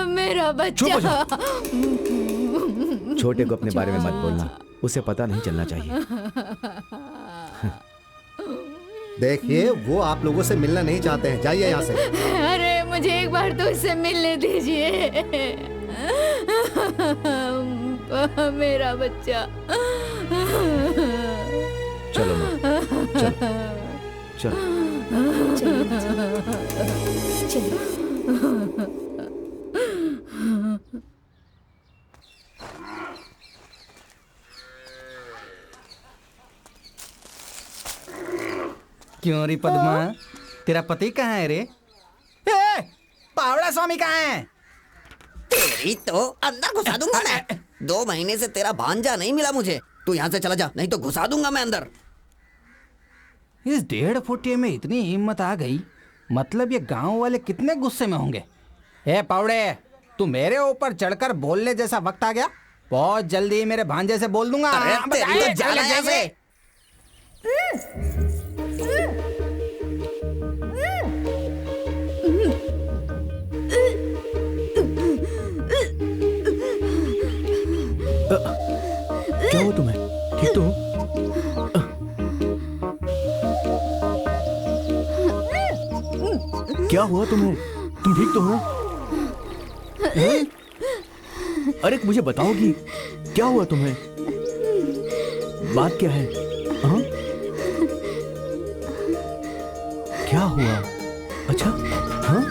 मेरा बच्चा। छोटे को अपने बारे में मत बोलना, उसे पता नहीं चलना चाहिए। देखिए, वो आप लोगों से मिलना नहीं चाहते हैं, जाइए यहाँ से। अरे मुझे एक बार तो उससे मिलने दीजिए। मेरा बच्चा। चलो माँ, चलो क्यों रे पद्मा, तेरा पति कहाँ है रे? पावड़ा स्वामी कहाँ है? तेरी तो अंदर घुसा दूंगा मैं। 2 महीने से तेरा भांजा नहीं मिला मुझे। तू यहाँ से चला जा, नहीं तो घुसा दूंगा मैं अंदर। इस 1.5 फुटिये में इतनी हिम्मत आ गई, मतलब ये गांव वाले कितने गुस्से में होंगे। ए पावड़े, तू मेरे ऊपर चढ़कर बोलने जैसा वक्त आ गया। बहुत जल्दी मेरे भांजे से बोल दूंगा। अरे तेरी तो जान है जैसे। क्या हुआ तुम्हें? ठीक तो हो? क्या हुआ तुम्हें? तुम ठीक तो हो? अरे मुझे बताओगी क्या हुआ तुम्हें? बात क्या है? हाँ? क्या हुआ? अच्छा, हाँ?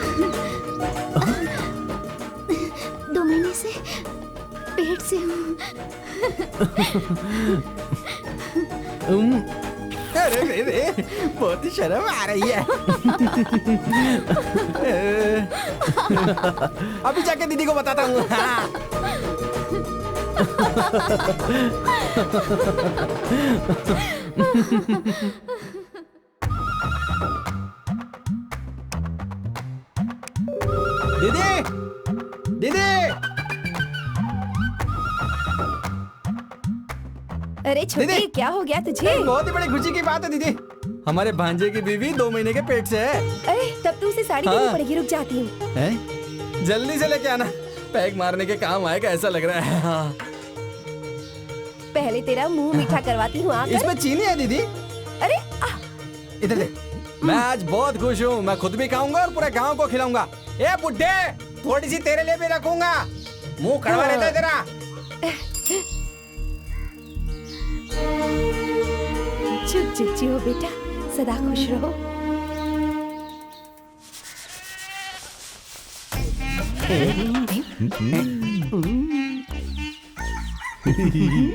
2 महीने से पेट से हूँ। अरे रे रे, बहुत ही शर्म आ रही है। अभी जाके दीदी को बताता हूँ। दीदी, दीदी। अरे छोटे, दीदी! क्या हो गया तुझे? बहुत ही बड़ी खुशी की बात है दीदी। हमारे भांजे की बीवी 2 महीने के पेट से है। अरे तब तो उसे साड़ी हाँ। देनी पड़ेगी, रुक जाती हूँ। हैं? जल्दी से लेके आना, पैक मारने के काम आएगा ऐसा लग रहा है। हाँ। पहले तेरा मुंह मीठा करवाती हूँ, आकर। इसमें चीनी है दीदी। अरे इधर दे। मैं आज बहुत खुश हूँ, मैं खुद भी खाऊंगा और पूरे गांव को खिलाऊंगा। ए बुड्ढे, थोड़ी सी तेरे लिए भी रखूंगा। मुंह कड़वा रहता है तेरा। चुप चुप जियो बेटा, सदा खुश रहो।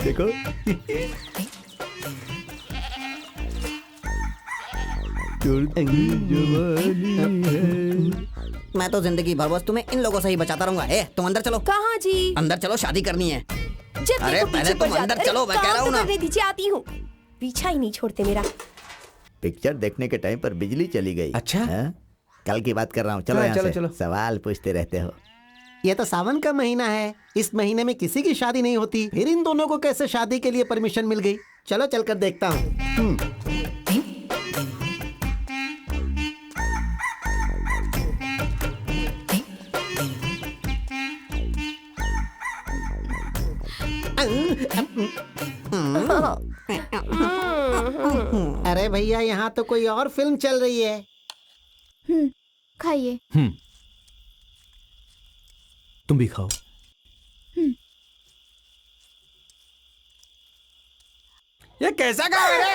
देखो। मैं तो जिंदगी भर बस तुम्हें इन लोगों से ही बचाता रहूंगा। ए, तुम अंदर चलो। कहाँ जी? अंदर चलो, शादी करनी है। जब अरे देखो पहले पीछे तुम पड़ अंदर जाते। चलो, अरे मैं कह रहा हूँ काम तो ना। करने दीजिए, आती हूँ। पीछा ही नहीं छोड़ते मेरा। पिक्चर देखने के टाइम पर बिजली चली गई। अच्छा? हाँ? कल की बात कर रहा हूँ। चलो हाँ, यहाँ चलो, से। चलो। सवाल पूछते रहते हो। ये तो सावन का महीना है, इस महीने में किसी की शादी नहीं होती, फिर इन दोनों को कैसे शादी के लिए परमिशन मिल गई? चलो चलकर देखता हूँ। अरे भैया, यहाँ तो कोई और फिल्म चल रही है। खाइए। तुम भी खाओ। ये कैसा गाँव है रे?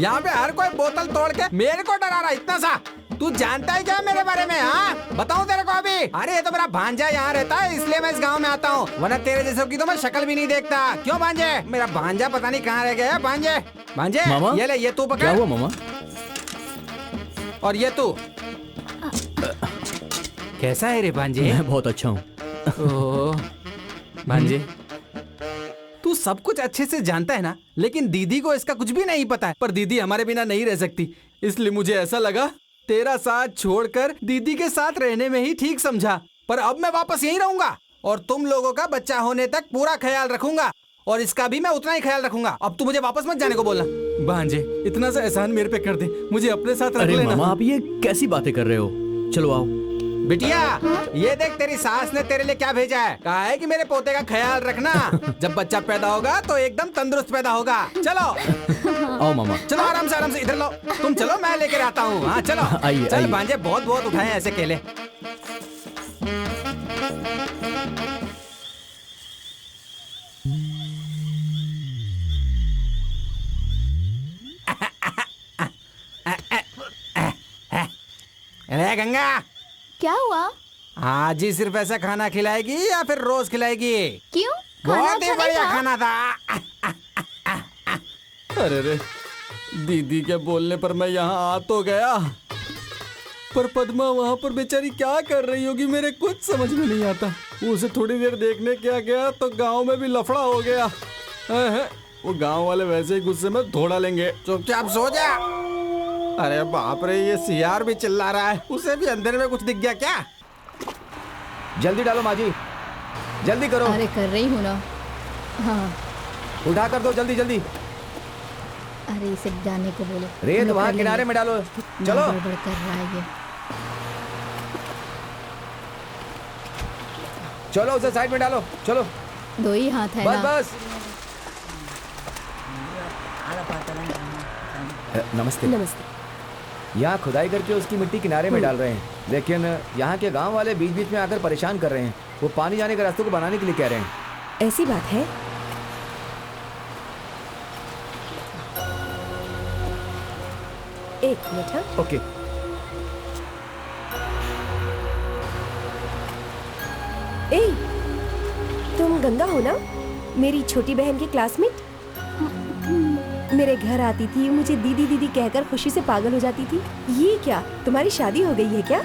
यहाँ पे हर कोई बोतल तोड़ के मेरे को डरा रहा है इतना सा। तू जानता है क्या मेरे बारे में? हाँ, बताऊं तेरे को अभी? अरे ये तो मेरा भांजा यहाँ रहता है, इसलिए मैं इस गांव में आता हूँ, वरना तेरे जैसे की तो मैं शक्ल भी नहीं देखता। क्यों भांजे? मेरा भांजा पता नहीं कहाँ रह गया है। भांजे, भांजे, मामा? ये ले, ये तू पकड़। क्या हुआ मामा? और ये तू कैसा है रे भांजे? मैं बहुत अच्छा हूँ। ओह, भांजे, तू सब कुछ अच्छे से जानता है ना, लेकिन दीदी को इसका कुछ भी नहीं पता है। पर दीदी हमारे बिना नहीं रह सकती, इसलिए मुझे ऐसा लगा तेरा साथ छोड़कर दीदी के साथ रहने में ही ठीक समझा। पर अब मैं वापस यहीं रहूंगा और तुम लोगों का बच्चा होने तक पूरा ख्याल रखूंगा, और इसका भी मैं उतना ही ख्याल रखूंगा। अब तू मुझे वापस मत जाने को बोलना। भांजे, इतना सा एहसान मेरे पे कर दे, मुझे अपने साथ रख अरे लेना। मामा, आप ये कैसी बातें कर रहे हो? चलो आओ। बिटिया, ये देख तेरी सास ने तेरे लिए क्या भेजा है। कहा है कि मेरे पोते का ख्याल रखना, जब बच्चा पैदा होगा तो एकदम तंदुरुस्त पैदा होगा। चलो आओ मामा। चलो, आराम से इधर लो। तुम चलो, मैं लेकर आता हूँ। हाँ चलो। आइए, चल आइए। भांजे, बहुत बहुत उठाए ऐसे केले। अरे गंगा, क्या हुआ? आज ही सिर्फ ऐसा खाना खिलाएगी या फिर रोज खिलाएगी? क्यों? खाना बहुत ही अच्छा नहीं बढ़िया था? खाना था। अरे रे, दीदी के बोलने पर मैं यहाँ आ तो गया, पर पद्मा वहाँ पर बेचारी क्या कर रही होगी मेरे कुछ समझ में नहीं आता। उसे थोड़ी देर देखने क्या गया तो गांव में भी लफड़ा हो गया। वो गांव वाले वैसे ही गुस्से में धोड़ा लेंगे। चुपचाप सो जा। अरे बाप रे, ये सियार भी चिल्ला रहा है, उसे भी अंदर में कुछ दिख गया क्या? जल्दी डालो माँ जी, जल्दी करो। अरे कर रही हूँ ना। हाँ, उठा कर दो, जल्दी जल्दी। अरे इसे जाने को बोलो। रेत मैं वहाँ कर किनारे लूंगी। में डालो। कितना चलो। गड़बड़ कर रहा है ये। चलो, उसे साइड में डालो। चलो 2 ही हाथ है बस ना। बस। नमस्ते। नमस्ते। यहाँ खुदाई करके उसकी मिट्टी किनारे में डाल रहे हैं, लेकिन यहाँ के गांव वाले बीच बीच में आकर परेशान कर रहे हैं। वो पानी जाने के रास्तों को बनाने के लिए कह रहे हैं। ऐसी बात है? एक मिनट। हाँ, ओके। ए, तुम गंगा हो ना, मेरी छोटी बहन की क्लासमेट? मेरे घर आती थी, मुझे दीदी दीदी कहकर खुशी से पागल हो जाती थी। ये क्या, तुम्हारी शादी हो गई है क्या?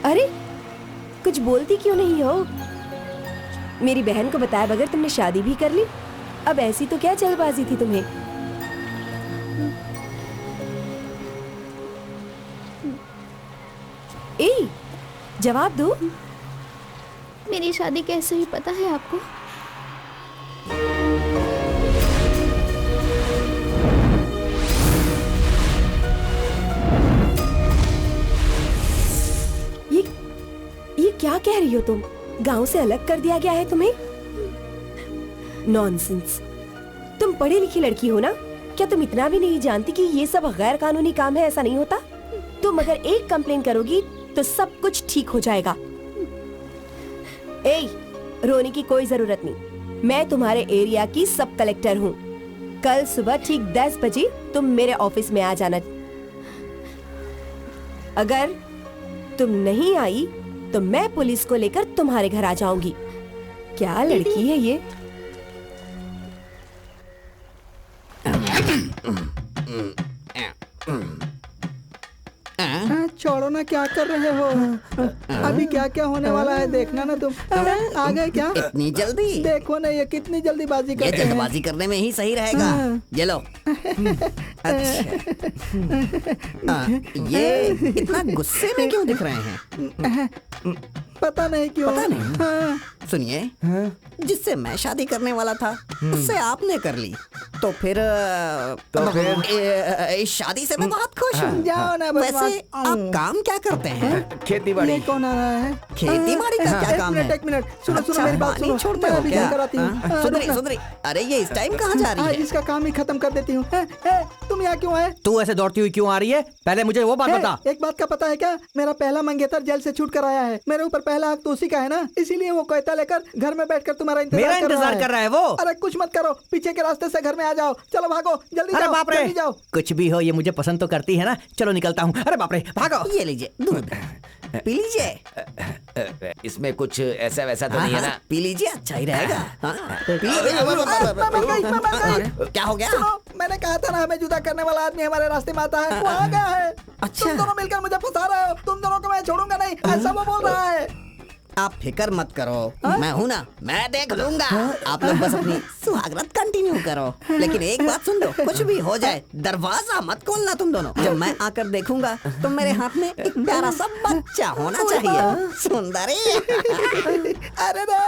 अरे कुछ बोलती क्यों नहीं हो? मेरी बहन को बताया बगैर तुमने शादी भी कर ली। अब ऐसी तो क्या जल्दबाजी थी तुम्हें? ए, जवाब दो। मेरी शादी कैसे हुई पता है आपको? ये क्या कह रही हो तुम? गांव से अलग कर दिया गया है तुम्हें? नॉनसेंस। तुम पढ़ी लिखी लड़की हो ना, क्या तुम इतना भी नहीं जानती कि ये सब गैर कानूनी काम है? ऐसा नहीं होता। तुम अगर एक कंप्लेन करोगी तो सब कुछ ठीक हो जाएगा। ए, रोने की कोई जरूरत नहीं। मैं तुम्हारे एरिया की सब कलेक्टर हूँ। कल सुबह ठीक 10 बजे तुम मेरे ऑफिस में आ जाना। अगर तुम नहीं आई तो मैं पुलिस को लेकर तुम्हारे घर आ जाऊंगी। क्या लड़की है ये? छोड़ो ना, क्या कर रहे हो? अभी क्या क्या होने वाला है देखना ना तुम। आ गए क्या? इतनी जल्दी? देखो ना ये कितनी जल्दीबाजी करते हैं। ये जल्दबाजी करने में ही सही रहेगा। ये लो। अच्छा। ये इतना गुस्से में क्यों दिख रहे हैं? पता नहीं क्यों। पता नहीं। सुनिए, जिससे मैं शादी करने वाला था उससे आपने कर ली, तो फिर इस शादी से मैं बहुत खुश हूँ। जाओ ना। वैसे आप काम क्या करते हैं? खेती बाड़ी। कौन आ रहा है? खेती बाड़ी का क्या काम है? एक मिनट, सुनो सुनो मेरी बात सुनो। छोड़ते हो क्या? सुधरी। अरे ये इस टाइम कहाँ जा रही है? इसका काम ही खत्म कर देती हूँ। तुम यहाँ क्यों आए? तू ऐसे दौड़ती हुई क्यों आ रही है? पहले मुझे वो बात बता। एक बात का पता है क्या? मेरा पहला मंगेतर जेल से छूट कर आया है। मेरे ऊपर पहला हक तो उसी का है ना, इसीलिए वो कहता लेकर घर में बैठकर तुम्हारा इंतजार कर रहा है वो। अरे कुछ मत करो, पीछे के रास्ते से घर में आ जाओ। चलो भागो, जल्दी अरे जाओ, बाप रे, जल्दी जाओ। कुछ भी हो ये मुझे पसंद तो करती है ना। चलो निकलता हूँ। अरे बाप रे, भागो। ये लीजिए दूध, पी लीजिए। इसमें कुछ ऐसा वैसा तो नहीं है ना? पी लीजिए, अच्छा ही रहेगा। क्या हो गया? मैंने कहा था ना हमें जुदा करने वाला आदमी हमारे रास्ते में आता है, वो आ गया है। अच्छा। तुम दोनों मिलकर मुझे फंसा रहे हो। तुम दोनों को मैं छोड़ूंगा नहीं, ऐसा वो बोल रहा है। आप फिक्र मत करो, मैं हूँ ना, मैं देख लूंगा। आप लोग बस अपनी सुहागरात कंटिन्यू करो। लेकिन एक बात सुन लो, कुछ भी हो जाए दरवाजा मत खोलना तुम दोनों। जब मैं आकर देखूंगा तो मेरे हाथ में एक प्यारा सा बच्चा होना चाहिए। सुंदरी। अरे रे,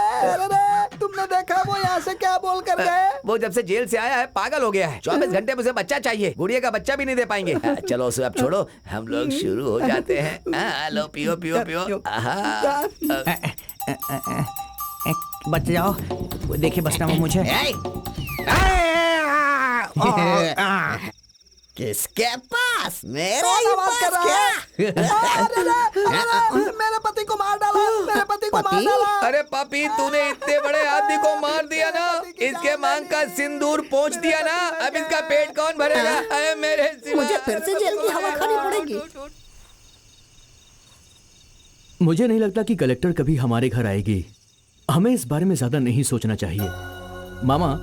तुमने देखा वो यहाँ से क्या बोल कर गए? वो जब से जेल से आया है पागल हो गया है। 24 घंटे में उसे बच्चा चाहिए। गुड़िया का बच्चा भी नहीं दे पाएंगे। चलो उसे अब छोड़ो, हम लोग शुरू हो जाते हैं। लो पियो पियो पियो। बच जाओ, देखिए बचना वो मुझे। किसके पास? मेरे पास क्या? मेरे पति को मार डाला, मेरे पति को मार डाला। अरे पापी, तूने इतने बड़े आदमी को मार दिया ना, इसके मांग का सिंदूर पोंछ दिया ना, अब इसका पेट कौन भरेगा? अरे मेरे सिवा। मुझे फिर से जेल की हवा खानी पड़ेगी। मुझे नहीं लगता कि कलेक्टर कभी हमारे घर आएगी। हमें इस बारे में ज्यादा नहीं सोचना चाहिए। मामा,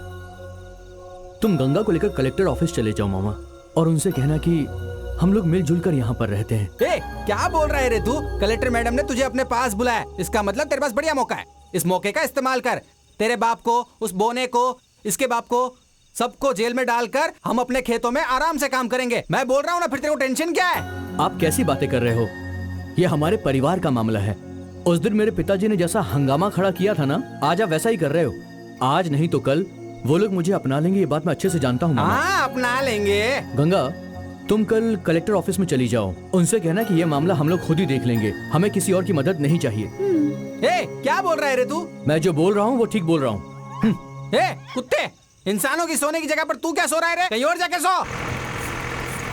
तुम गंगा को लेकर कलेक्टर ऑफिस चले जाओ मामा, और उनसे कहना कि हम लोग मिलजुल कर यहाँ पर रहते हैं। ए, क्या बोल रहा है रे तू? कलेक्टर मैडम ने तुझे अपने पास बुलाया, इसका मतलब तेरे पास बढ़िया मौका है। इस मौके का इस्तेमाल कर। तेरे बाप को, उस बोने को, इसके बाप को, सबको जेल में डालकर हम अपने खेतों में आराम से काम करेंगे। मैं बोल रहा हूँ ना, फिर तेरे को टेंशन क्या है? आप कैसी बातें कर रहे हो? ये हमारे परिवार का मामला है। उस दिन मेरे पिताजी ने जैसा हंगामा खड़ा किया था ना, आज आप वैसा ही कर रहे हो। आज नहीं तो कल वो लोग मुझे अपना लेंगे, ये बात मैं अच्छे से जानता हूँ। हाँ, अपना लेंगे। गंगा, तुम कल कलेक्टर ऑफिस में चली जाओ। उनसे कहना कि ये मामला हम लोग खुद ही देख लेंगे, हमें किसी और की मदद नहीं चाहिए। ए, क्या बोल रहा है रे तू? मैं जो बोल रहा हूँ वो ठीक बोल रहा हूँ। ए, कुत्ते, इंसानों की सोने की जगह पर तू क्या सो रहा है रे? कहीं और जाके सो।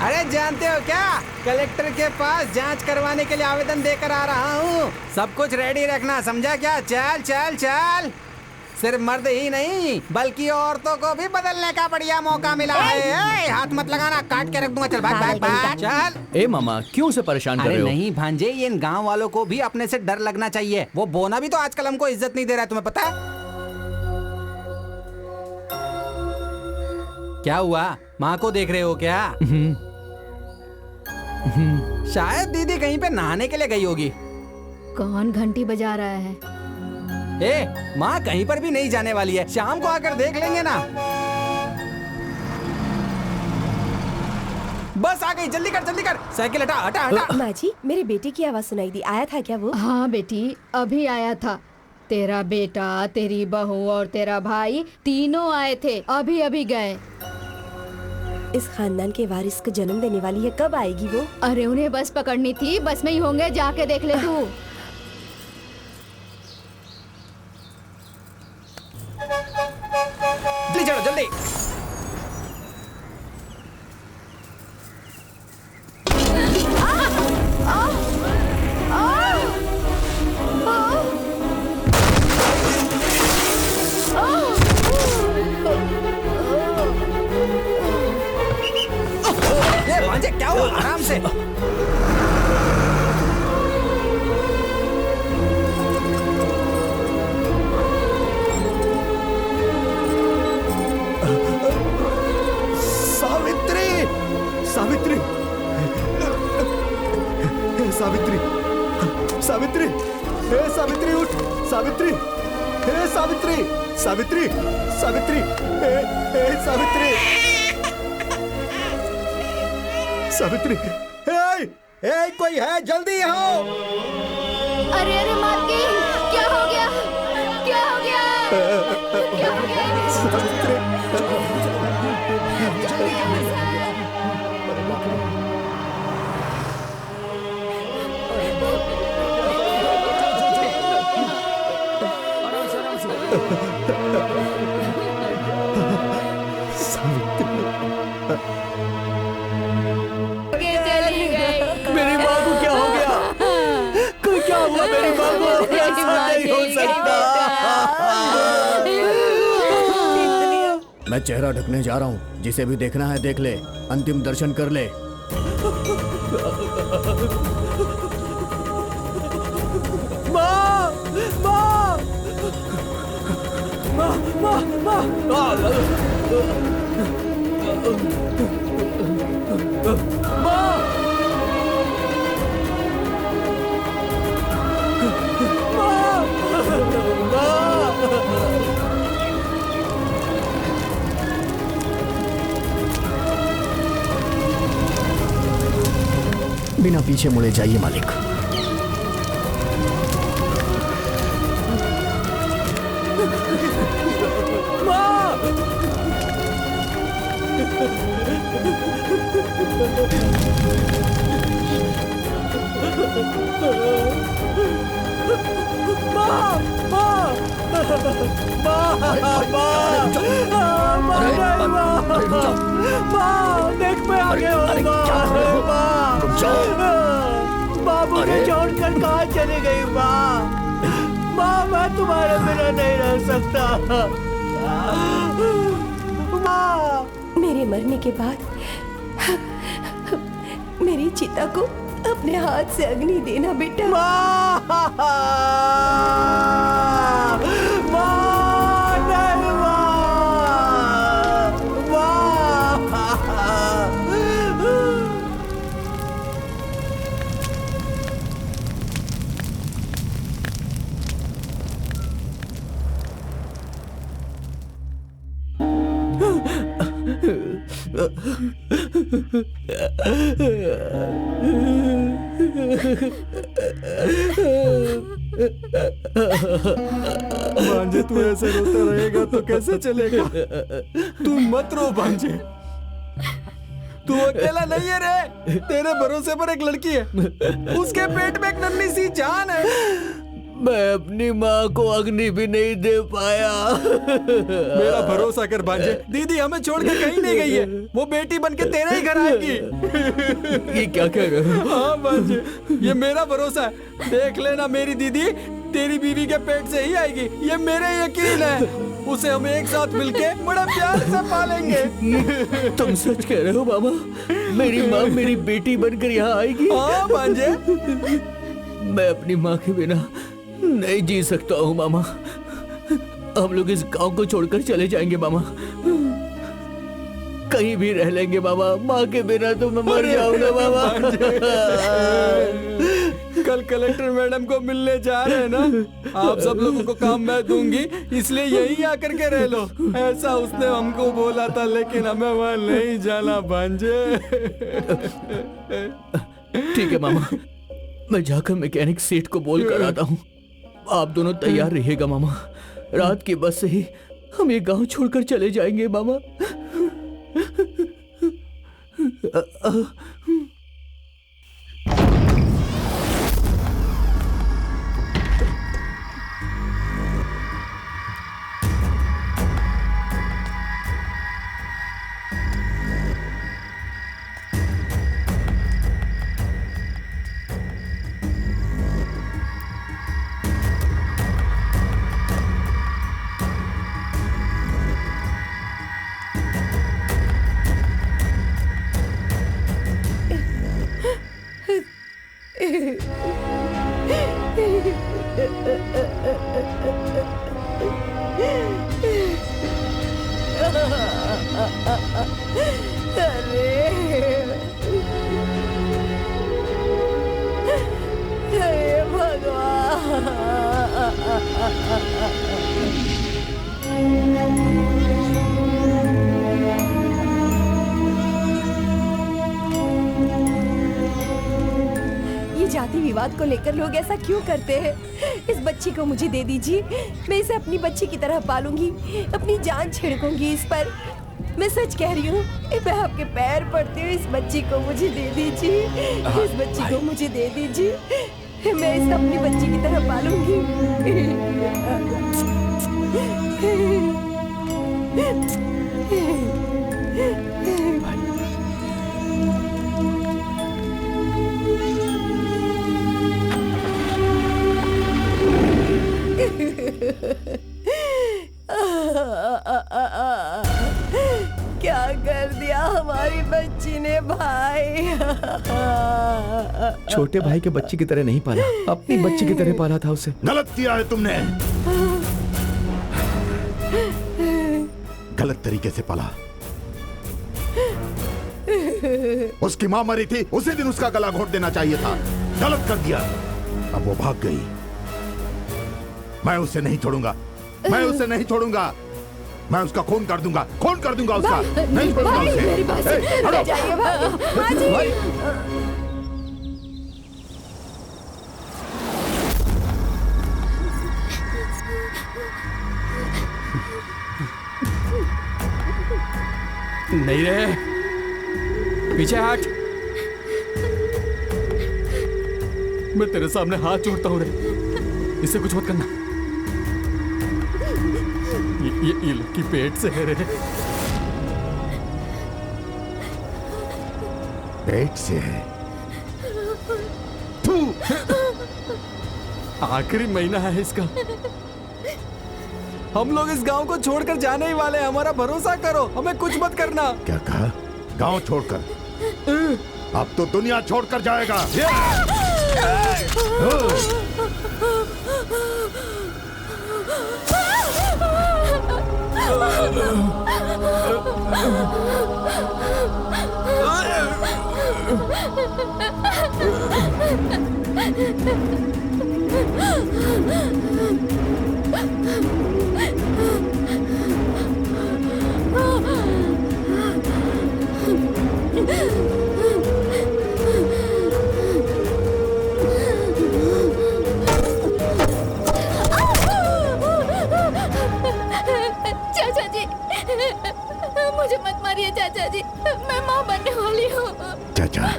अरे जानते हो क्या, कलेक्टर के पास जांच करवाने के लिए आवेदन देकर आ रहा हूँ। सब कुछ रेडी रखना, समझा क्या? चल चल चल। सिर्फ मर्द ही नहीं बल्कि औरतों को भी बदलने का बढ़िया मौका मिला है। ए, हाथ मत लगाना, काट के रख दूंगा। चल भाग भाग भाग चल। ए मामा, क्यों उसे परेशान कर अरे रहे हो? नहीं भांजे, ये इन गांव वालों को भी अपने से डर लगना चाहिए। वो बोना भी तो आजकल हमको इज्जत नहीं दे रहा है, तुम्हें पता है? क्या हुआ, माँ को देख रहे हो क्या? शायद दीदी कहीं पे नहाने के लिए गई होगी। कौन घंटी बजा रहा है? ए, माँ कहीं पर भी नहीं जाने वाली है, शाम को आकर देख लेंगे ना। बस आ गई, जल्दी कर जल्दी कर, साइकिल हटा हटा हटा। माँ जी, मेरे बेटे की आवाज सुनाई दी, आया था क्या वो? हाँ बेटी, अभी आया था। तेरा बेटा, तेरी बहू और तेरा भाई तीनों आए थे, अभी अभी गए। इस खानदान के वारिस को जन्म देने वाली है, कब आएगी वो? अरे उन्हें बस पकड़नी थी, बस में ही होंगे, जाके देख ले तू। जल्दी चलो जल्दी। ये भांजे क्या हुआ, आराम से। सावित्री, सावित्री, सावित्री, सावित्री, हे सावित्री उठ, सावित्री, हे सावित्री, सावित्री, सावित्री, हे सावित्री, सावित्री, हे कोई है, जल्दी आओ। अरे अरे मालकिन, क्या हो गया? क्या हो गया? क्या हो गया? चली गई। मेरी माँ को क्या हो गया? क्या हुआ मेरी माँ को? ऐसा नहीं हो सकता। मैं चेहरा ढकने जा रहा हूँ, जिसे भी देखना है देख ले, अंतिम दर्शन कर ले। माँ, माँ, माँ, माँ, माँ, बिना पीछे मुड़े जाइए मालिक। देख मैं आ गया हूँ। माँ मुझे छोड़कर कहाँ चली गई? माँ, मैं तुम्हारे बिना नहीं रह सकता। माँ, मेरे मरने के बाद मेरी चिता को अपने हाथ से अग्नि देना बेटा। भांजे तू ऐसे रोता रहेगा तो कैसे चलेगा? तू मत रो भांजे, तू अकेला नहीं है रे, तेरे भरोसे पर एक लड़की है, उसके पेट में एक नन्ही सी जान है। मैं अपनी माँ को अग्नि भी नहीं दे पाया। मेरा भरोसा कर भांजे, दीदी हमें छोड़ के कहीं नहीं गई है, वो बेटी बन के तेरे ही घर आएगी। ये क्या कह रहे हो? हाँ भांजे, ये मेरा भरोसा है, देख लेना मेरी दीदी तेरी बीवी के पेट से ही आएगी, ये मेरे यकीन है। उसे हम एक साथ मिलके बड़ा प्यार से पालेंगे। तुम सच कह रहे हो मामा? मेरी माँ मेरी बेटी बनकर यहाँ आएगी? हाँ भांजे। मैं अपनी माँ के बिना नहीं जी सकता हूँ मामा। हम लोग इस गांव को छोड़कर चले जाएंगे मामा, कहीं भी रह लेंगे मामा। माँ के बिना तो मैं मर जाऊंगा मामा। कल कलेक्टर मैडम को मिलने जा रहे हैं ना, आप सब लोगों को काम मैं दूंगी, इसलिए यहीं आकर के रह लो, ऐसा उसने हमको बोला था, लेकिन हमें वहाँ नहीं जाना भांजे। ठीक है मामा, मैं जाकर मैकेनिक सेठ को बोल कर आता हूँ। आप दोनों तैयार रहिएगा मामा, रात की बस से ही हम ये गांव छोड़कर चले जाएंगे मामा। जाति विवाद को लेकर लोग ऐसा क्यों करते हैं? इस बच्ची को मुझे दे दीजिए, मैं इसे अपनी बच्ची की तरह पालूंगी, अपनी जान छिड़कूंगी इस पर। मैं सच कह रही हूँ, मैं आपके पैर पड़ती हूँ, इस बच्ची को मुझे दे दीजिए, इस बच्ची को मुझे दे दीजिए, मैं इसे अपनी बच्ची की तरह पालूंगी। क्या कर दिया हमारी बच्ची ने भाई? छोटे भाई के बच्ची की तरह नहीं पाला, अपनी बच्ची की तरह पाला था उसे। गलत किया है तुमने, गलत तरीके से पाला। उसकी मां मरी थी, उसी दिन उसका गला घोट देना चाहिए था। गलत कर दिया। अब वो भाग गई, मैं उसे नहीं छोड़ूंगा, मैं उसे नहीं छोड़ूंगा, मैं उसका खून कर दूंगा, खून कर दूंगा उसका, नहीं छोड़ूंगा उसे। मेरी बात सुनो, जाइए भाई। नहीं रे, पीछे हट। मैं तेरे सामने हाथ जोड़ता हूँ रे, इससे कुछ मत करना। ये लड़की पेट से है रे। पेट से है? आखिरी महीना है इसका। हम लोग इस गांव को छोड़कर जाने ही वाले हैं, हमारा भरोसा करो, हमें कुछ मत करना। क्या कहा? गांव छोड़कर? अब तो दुनिया छोड़कर जाएगा। चाचा जी, मुझे मत मारिए चाचा जी, मैं माँ बनने वाली हूँ। चाचा,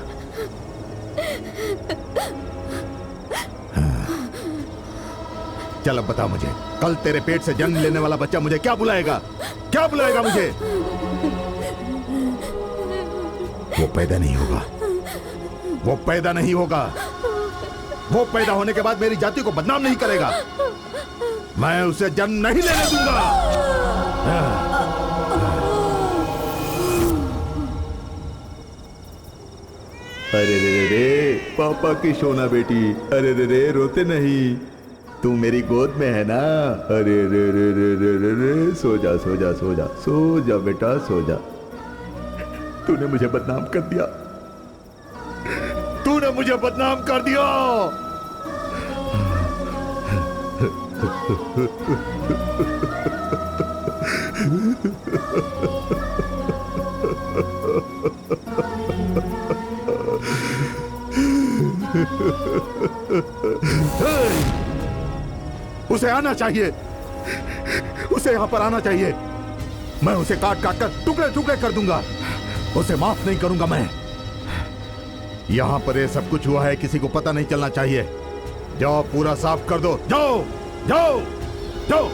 चल अब बता मुझे, कल तेरे पेट से जन्म लेने वाला बच्चा मुझे क्या बुलाएगा? क्या बुलाएगा मुझे? वो पैदा नहीं होगा, वो पैदा नहीं होगा। वो पैदा होने के बाद मेरी जाति को बदनाम नहीं करेगा। मैं उसे जन्म नहीं लेने दूंगा। अरे रे रे पापा की सोना बेटी, अरे रे रे रोते नहीं, तू मेरी गोद में है ना। अरे रे रे रे रे रे रे सो जा सो जा सो जा सो जा बेटा सो जा। तूने मुझे बदनाम कर दिया, तूने मुझे बदनाम कर दिया। उसे आना चाहिए, उसे यहां पर आना चाहिए। मैं उसे काट काट कर टुकड़े टुकड़े कर दूंगा, उसे माफ नहीं करूंगा मैं। यहां पर ये सब कुछ हुआ है, किसी को पता नहीं चलना चाहिए। जाओ पूरा साफ कर दो, जाओ जाओ जाओ।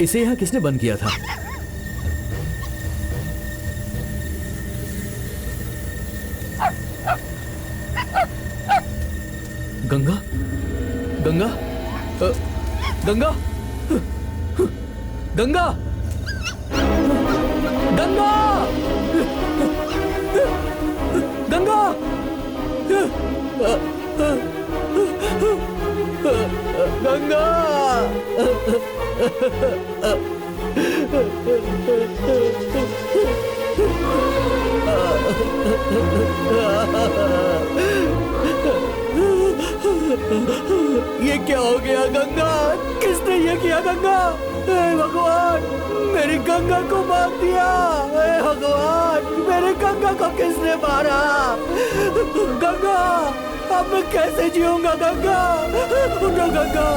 इसे यहाँ किसने बंद किया था? गंगा, गंगा, गंगा, गंगा, गंगा, गंगा, गंगा। ये क्या हो गया गंगा? किसने ये किया गंगा? हे भगवान, मेरी गंगा को मार दिया। हे भगवान, मेरी गंगा को किसने मारा? गंगा, अब मैं कैसे जीऊंगा गंगा? उठो गंगा।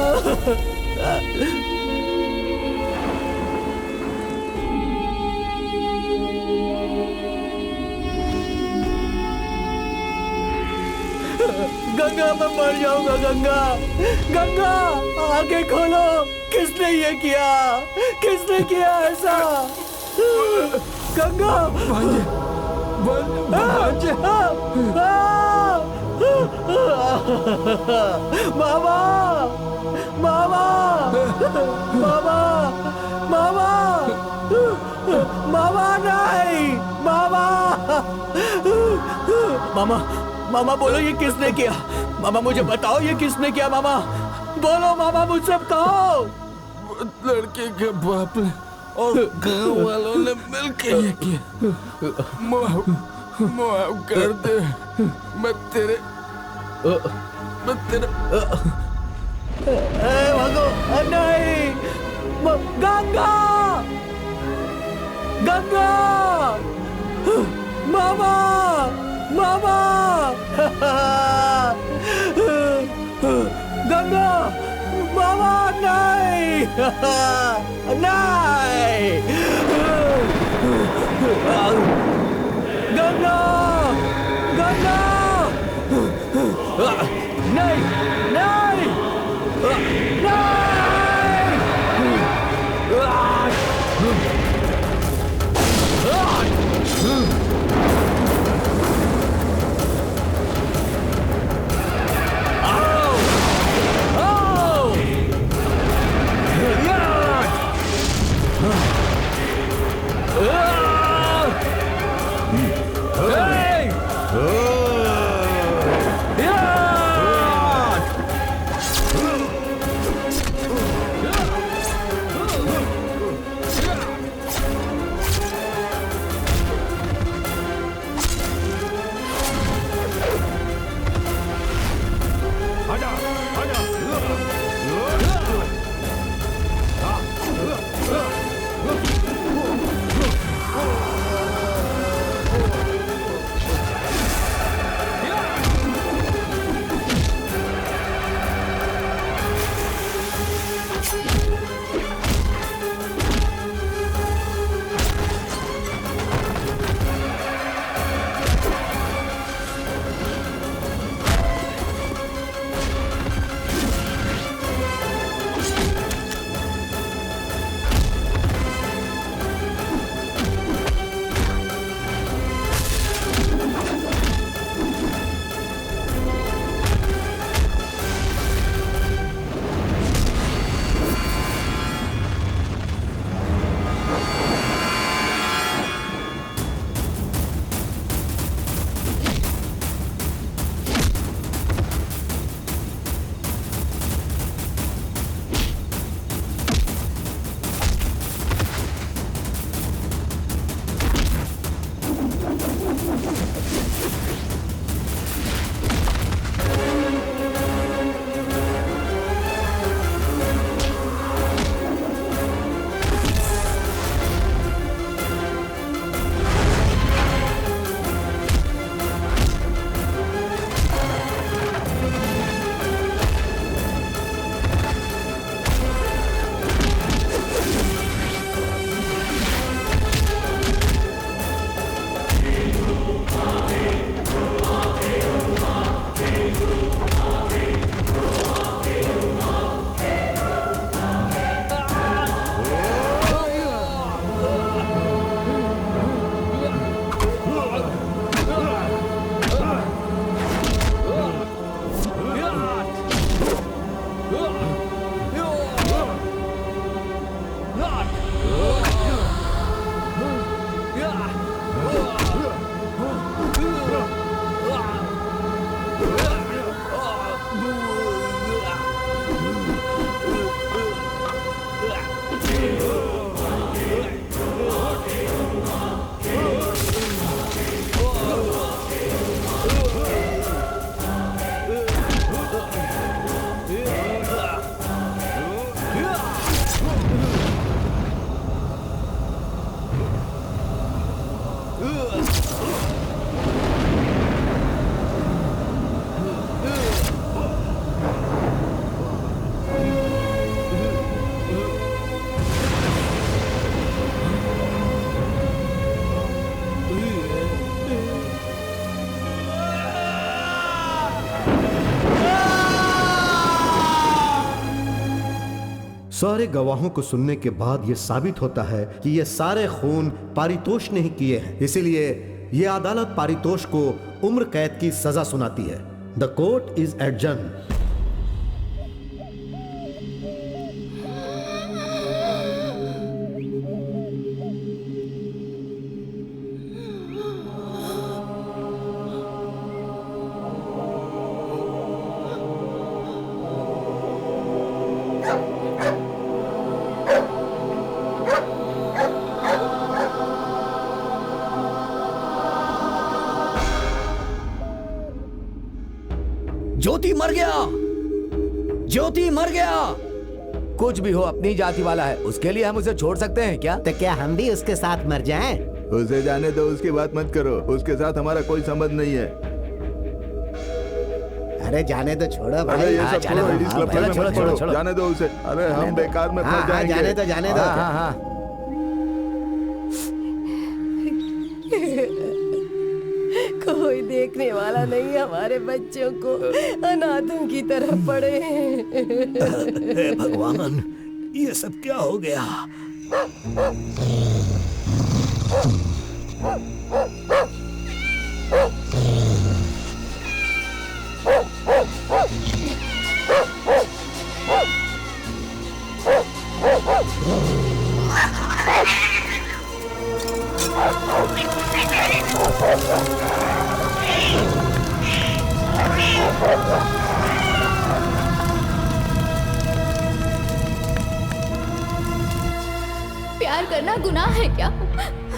गंगा, मैं मर जाऊंगा गंगा। गंगा, आंखें खोलो। किसने ये किया? किसने किया ऐसा? गंगा, मामा, मामा, मामा, मामा, मामा नहीं, मामा, मामा, मामा बोलो ये किसने किया? मामा मुझे बताओ ये किसने किया? मामा बोलो, मामा मुझसे कहो। लड़के के बाप ने और गांव वालों ने मिलकर ये किया। माफ कर दे, मैं तेरे भगवान नहीं। गंगा, गंगा, मामा, मामा, गंगा, मामा नहीं, नहीं, गंगा, गंगा, नहीं, नहीं, सारे गवाहों को सुनने के बाद यह साबित होता है कि ये सारे खून पारितोष ने ही किए हैं। इसीलिए ये अदालत पारितोष को उम्र कैद की सजा सुनाती है। The court is adjourn. Jyoti मर गया, ज्योति मर गया। कुछ भी हो अपनी जाति वाला है, उसके लिए हम उसे छोड़ सकते हैं क्या? तो क्या हम भी उसके साथ मर जाएं? उसे जाने दो, उसकी बात मत करो। उसके साथ हमारा कोई संबंध नहीं है। अरे जाने दो, छोड़ो भाई। अरे ये सब छोड़ो, इस क्लब में मत छोड़ो, जाने दो उसे। अरे हम बेकार में फंस जाएंगे। जाने दो, जाने दो। कोई देखने वाला नहीं, हमारे बच्चों को अनाथों की तरह पड़े हैं। हे भगवान, ये सब क्या हो गया? प्यार करना गुनाह है क्या?